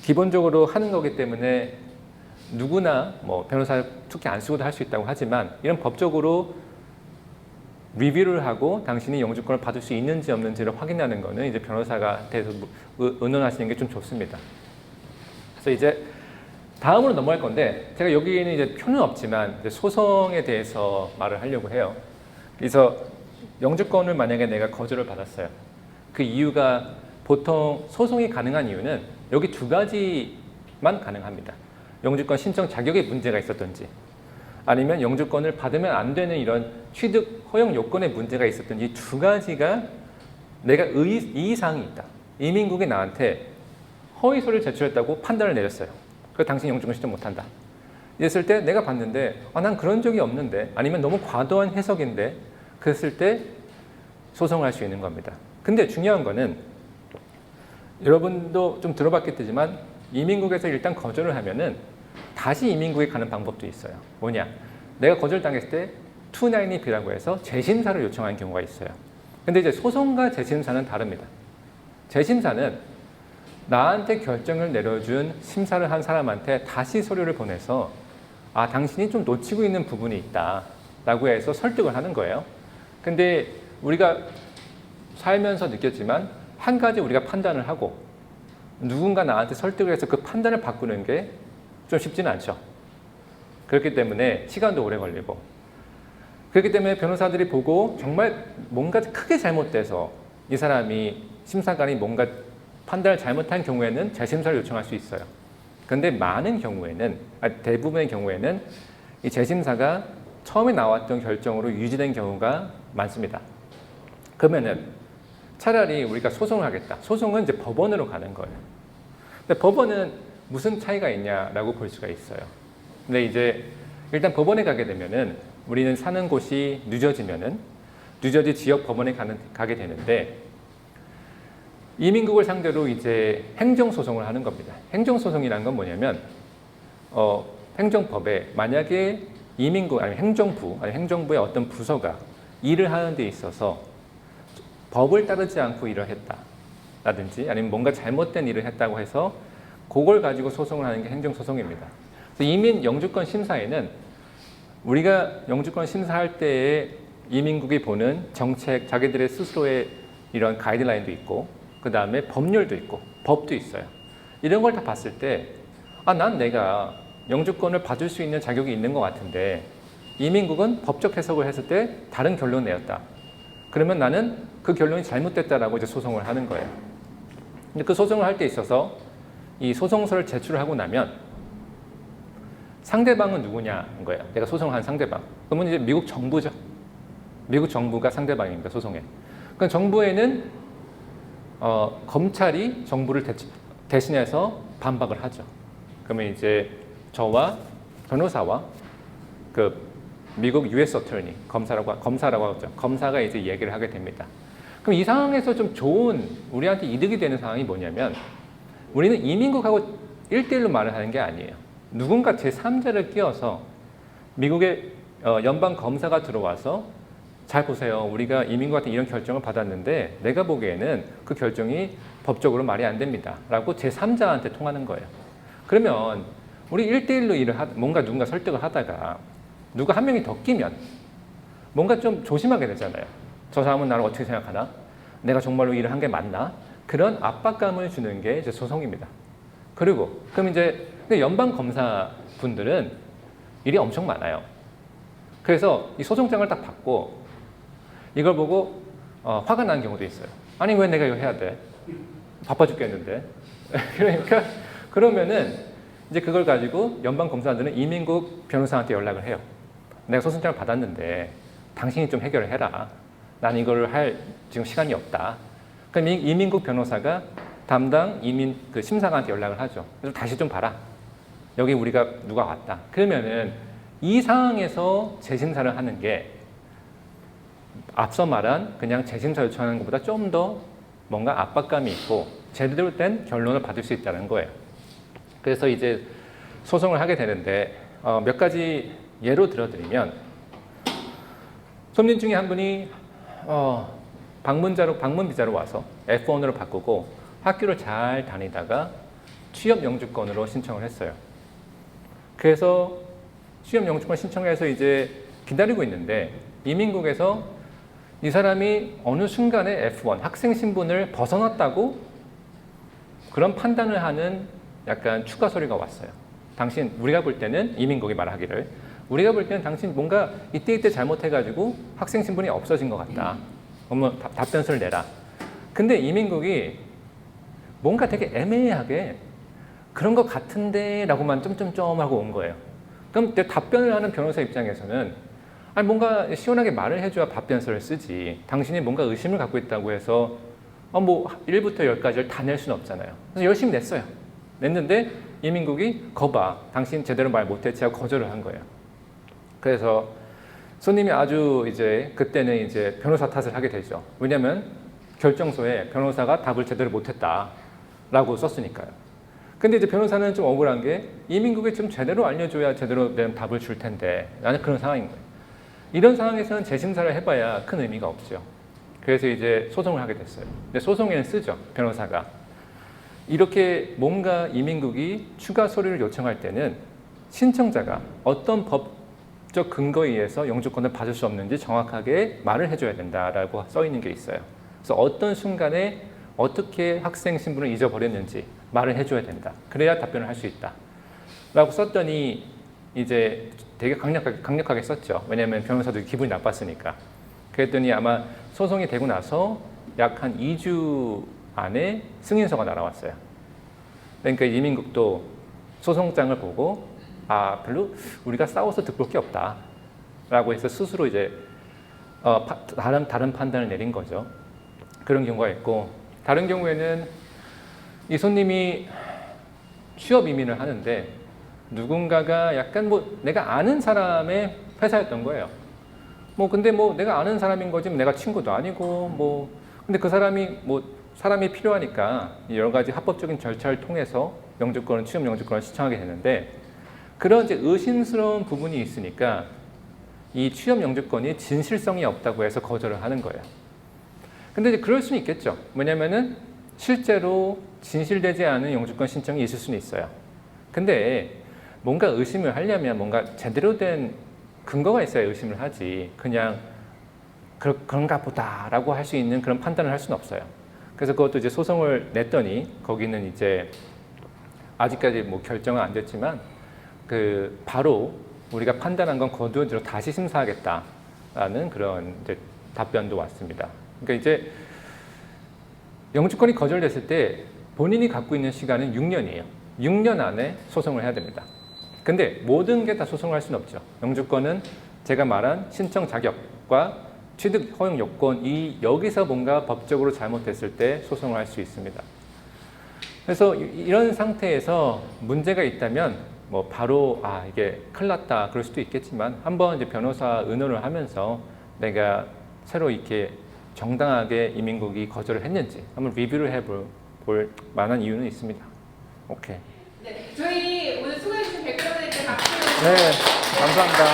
기본적으로 하는 거기 때문에 누구나 변호사 특히 안 쓰고도 할 수 있다고 하지만 이런 법적으로 리뷰를 하고 당신이 영주권을 받을 수 있는지 없는지를 확인하는 거는 이제 변호사가 대해서 의논하시는 게 좀 좋습니다. 그래서 이제 다음으로 넘어갈 건데 제가 여기에는 이제 표는 없지만 이제 소송에 대해서 말을 하려고 해요. 그래서 영주권을 만약에 내가 거절을 받았어요. 그 이유가 보통 소송이 가능한 이유는 여기 두 가지만 가능합니다. 영주권 신청 자격에 문제가 있었던지 아니면 영주권을 받으면 안 되는 이런 취득 허용 요건에 문제가 있었던 이 두 가지가 내가 이의사항이 있다. 이민국이 나한테 허위 서류를 제출했다고 판단을 내렸어요. 그래서 당신이 영주권 신청 못한다. 이랬을 때 내가 봤는데 난 그런 적이 없는데 아니면 너무 과도한 해석인데 그랬을 때 소송을 할 수 있는 겁니다. 근데 중요한 거는 여러분도 좀 들어봤겠지만 이민국에서 일단 거절을 하면은 다시 이민국에 가는 방법도 있어요. 뭐냐? 내가 거절당했을 때 292B라고 해서 재심사를 요청하는 경우가 있어요. 근데 이제 소송과 재심사는 다릅니다. 재심사는 나한테 결정을 내려준 심사를 한 사람한테 다시 서류를 보내서 당신이 좀 놓치고 있는 부분이 있다 라고 해서 설득을 하는 거예요. 근데 우리가 살면서 느꼈지만 한 가지 우리가 판단을 하고 누군가 나한테 설득을 해서 그 판단을 바꾸는 게 좀 쉽지는 않죠. 그렇기 때문에 시간도 오래 걸리고 그렇기 때문에 변호사들이 보고 정말 뭔가 크게 잘못돼서 이 사람이 심사관이 뭔가 판단을 잘못한 경우에는 재심사를 요청할 수 있어요. 그런데 많은 경우에는 대부분의 경우에는 이 재심사가 처음에 나왔던 결정으로 유지된 경우가 많습니다. 그러면은 차라리 우리가 소송을 하겠다. 소송은 이제 법원으로 가는 거예요. 근데 법원은 무슨 차이가 있냐라고 볼 수가 있어요. 근데 이제 일단 법원에 가게 되면은 우리는 사는 곳이 뉴저지면은 뉴저지 지역 법원에 가게 되는데 이민국을 상대로 이제 행정소송을 하는 겁니다. 행정소송이라는 건 뭐냐면 행정법에 만약에 이민국 아니 행정부 아니 행정부의 어떤 부서가 일을 하는 데 있어서 법을 따르지 않고 일을 했다라든지 아니면 뭔가 잘못된 일을 했다고 해서 그걸 가지고 소송을 하는 게 행정소송입니다. 그래서 이민 영주권 심사에는 우리가 영주권 심사할 때에 이민국이 보는 정책, 자기들의 스스로의 이런 가이드라인도 있고 그 다음에 법률도 있고 법도 있어요. 이런 걸 다 봤을 때 난 내가 영주권을 받을 수 있는 자격이 있는 것 같은데 이민국은 법적 해석을 했을 때 다른 결론을 내었다. 그러면 나는 그 결론이 잘못됐다라고 이제 소송을 하는 거예요. 근데 그 소송을 할 때 있어서 이 소송서를 제출하고 나면 상대방은 누구냐인 거예요. 내가 소송을 한 상대방. 그러면 이제 미국 정부죠. 미국 정부가 상대방입니다. 소송에. 그러니까 정부에는 검찰이 정부를 대신해서 반박을 하죠. 그러면 이제 저와 변호사와 그 미국 US 어터니 검사라고 하죠. 검사가 이제 얘기를 하게 됩니다. 그럼 이 상황에서 좀 좋은 우리한테 이득이 되는 상황이 뭐냐면 우리는 이민국하고 1대1로 말을 하는 게 아니에요. 누군가 제3자를 끼워서 미국의 연방 검사가 들어와서 잘 보세요. 우리가 이민국한테 이런 결정을 받았는데 내가 보기에는 그 결정이 법적으로 말이 안 됩니다. 라고 제3자한테 통하는 거예요. 그러면 우리 1대1로 일을 뭔가 누군가 설득을 하다가 누가 한 명이 더 끼면 뭔가 좀 조심하게 되잖아요. 저 사람은 나를 어떻게 생각하나? 내가 정말로 일을 한 게 맞나? 그런 압박감을 주는 게 이제 소송입니다. 그리고 그럼 이제 연방 검사 분들은 일이 엄청 많아요. 그래서 이 소송장을 딱 받고 이걸 보고 화가 나는 경우도 있어요. 아니 왜 내가 이거 해야 돼? 바빠 죽겠는데. 그러니까 그러면은 이제 그걸 가지고 연방 검사들은 이민국 변호사한테 연락을 해요. 내가 소송장을 받았는데 당신이 좀 해결을 해라. 난 이걸 할 지금 시간이 없다. 그럼 이민국 변호사가 담당 이민 그 심사관한테 연락을 하죠. 그래서 다시 좀 봐라. 여기 우리가 누가 왔다. 그러면은 이 상황에서 재심사를 하는 게 앞서 말한 그냥 재심사 요청하는 것보다 좀 더 뭔가 압박감이 있고 제대로 된 결론을 받을 수 있다는 거예요. 그래서 이제 소송을 하게 되는데 몇 가지 예로 들어드리면 손님 중에 한 분이 방문 비자로 와서 F1으로 바꾸고 학교를 잘 다니다가 취업 영주권으로 신청을 했어요. 그래서 취업 영주권 신청해서 이제 기다리고 있는데 이민국에서 이 사람이 어느 순간에 F1 학생 신분을 벗어났다고 그런 판단을 하는 약간 추가 서류가 왔어요. 당신 우리가 볼 때는 이민국이 말하기를 우리가 볼 때는 당신 뭔가 이때 잘못해가지고 학생 신분이 없어진 것 같다. 그러면 답변서를 내라. 근데 이민국이 뭔가 되게 애매하게 그런 것 같은데 라고만 점점점 하고 온 거예요. 그럼 답변을 하는 변호사 입장에서는 아니 뭔가 시원하게 말을 해줘야 답변서를 쓰지. 당신이 뭔가 의심을 갖고 있다고 해서 뭐 1부터 10까지를 다 낼 수는 없잖아요. 그래서 열심히 냈어요. 냈는데 이민국이 거봐, 당신 제대로 말 못했지 하고 거절을 한 거예요. 그래서 손님이 아주 이제 그때는 이제 변호사 탓을 하게 되죠. 왜냐하면 결정서에 변호사가 답을 제대로 못했다라고 썼으니까요. 근데 이제 변호사는 좀 억울한 게 이민국이 좀 제대로 알려줘야 제대로 된 답을 줄 텐데 라는 그런 상황인 거예요. 이런 상황에서는 재심사를 해봐야 큰 의미가 없죠. 그래서 이제 소송을 하게 됐어요. 근데 소송에는 쓰죠, 변호사가. 이렇게 뭔가 이민국이 추가 서류를 요청할 때는 신청자가 어떤 법적 근거에 의해서 영주권을 받을 수 없는지 정확하게 말을 해줘야 된다라고 써 있는 게 있어요. 그래서 어떤 순간에 어떻게 학생 신분을 잊어버렸는지 말을 해줘야 된다. 그래야 답변을 할 수 있다. 라고 썼더니 이제 되게 강력하게 썼죠. 왜냐하면 변호사도 기분이 나빴으니까. 그랬더니 아마 소송이 되고 나서 약 한 2주 안에 승인서가 날아왔어요. 그러니까 이민국도 소송장을 보고 별로 우리가 싸워서 득볼 게 없다 라고 해서 스스로 이제 다른 판단을 내린 거죠. 그런 경우가 있고, 다른 경우에는 이 손님이 취업 이민을 하는데 누군가가 약간 내가 아는 사람의 회사였던 거예요. 근데 내가 아는 사람인 거지 내가 친구도 아니고 근데 그 사람이 필요하니까 여러 가지 합법적인 절차를 통해서 취업 영주권을 신청하게 되는데, 그런 이제 의심스러운 부분이 있으니까 이 취업 영주권이 진실성이 없다고 해서 거절을 하는 거예요. 근데 이제 그럴 수는 있겠죠. 왜냐면은 실제로 진실되지 않은 영주권 신청이 있을 수는 있어요. 근데 뭔가 의심을 하려면 뭔가 제대로 된 근거가 있어야 의심을 하지, 그냥 그런가 보다라고 할 수 있는 그런 판단을 할 수는 없어요. 그래서 그것도 이제 소송을 냈더니 거기는 이제 아직까지 결정은 안 됐지만 바로 우리가 판단한 건 거두어들여 다시 심사하겠다라는 그런 이제 답변도 왔습니다. 그러니까 이제 영주권이 거절됐을 때 본인이 갖고 있는 시간은 6년이에요. 6년 안에 소송을 해야 됩니다. 근데 모든 게 다 소송을 할 수는 없죠. 영주권은 제가 말한 신청 자격과 취득 허용 요건이 여기서 뭔가 법적으로 잘못됐을 때 소송을 할 수 있습니다. 그래서 이런 상태에서 문제가 있다면 바로 이게 큰일 났다 그럴 수도 있겠지만, 한번 이제 변호사 의논을 하면서 내가 새로 이렇게 정당하게 이민국이 거절을 했는지 한번 리뷰를 해볼 만한 이유는 있습니다. 오케이. 네, 저희 오늘 수고해주신 백그라운드 박수. 네, 감사합니다.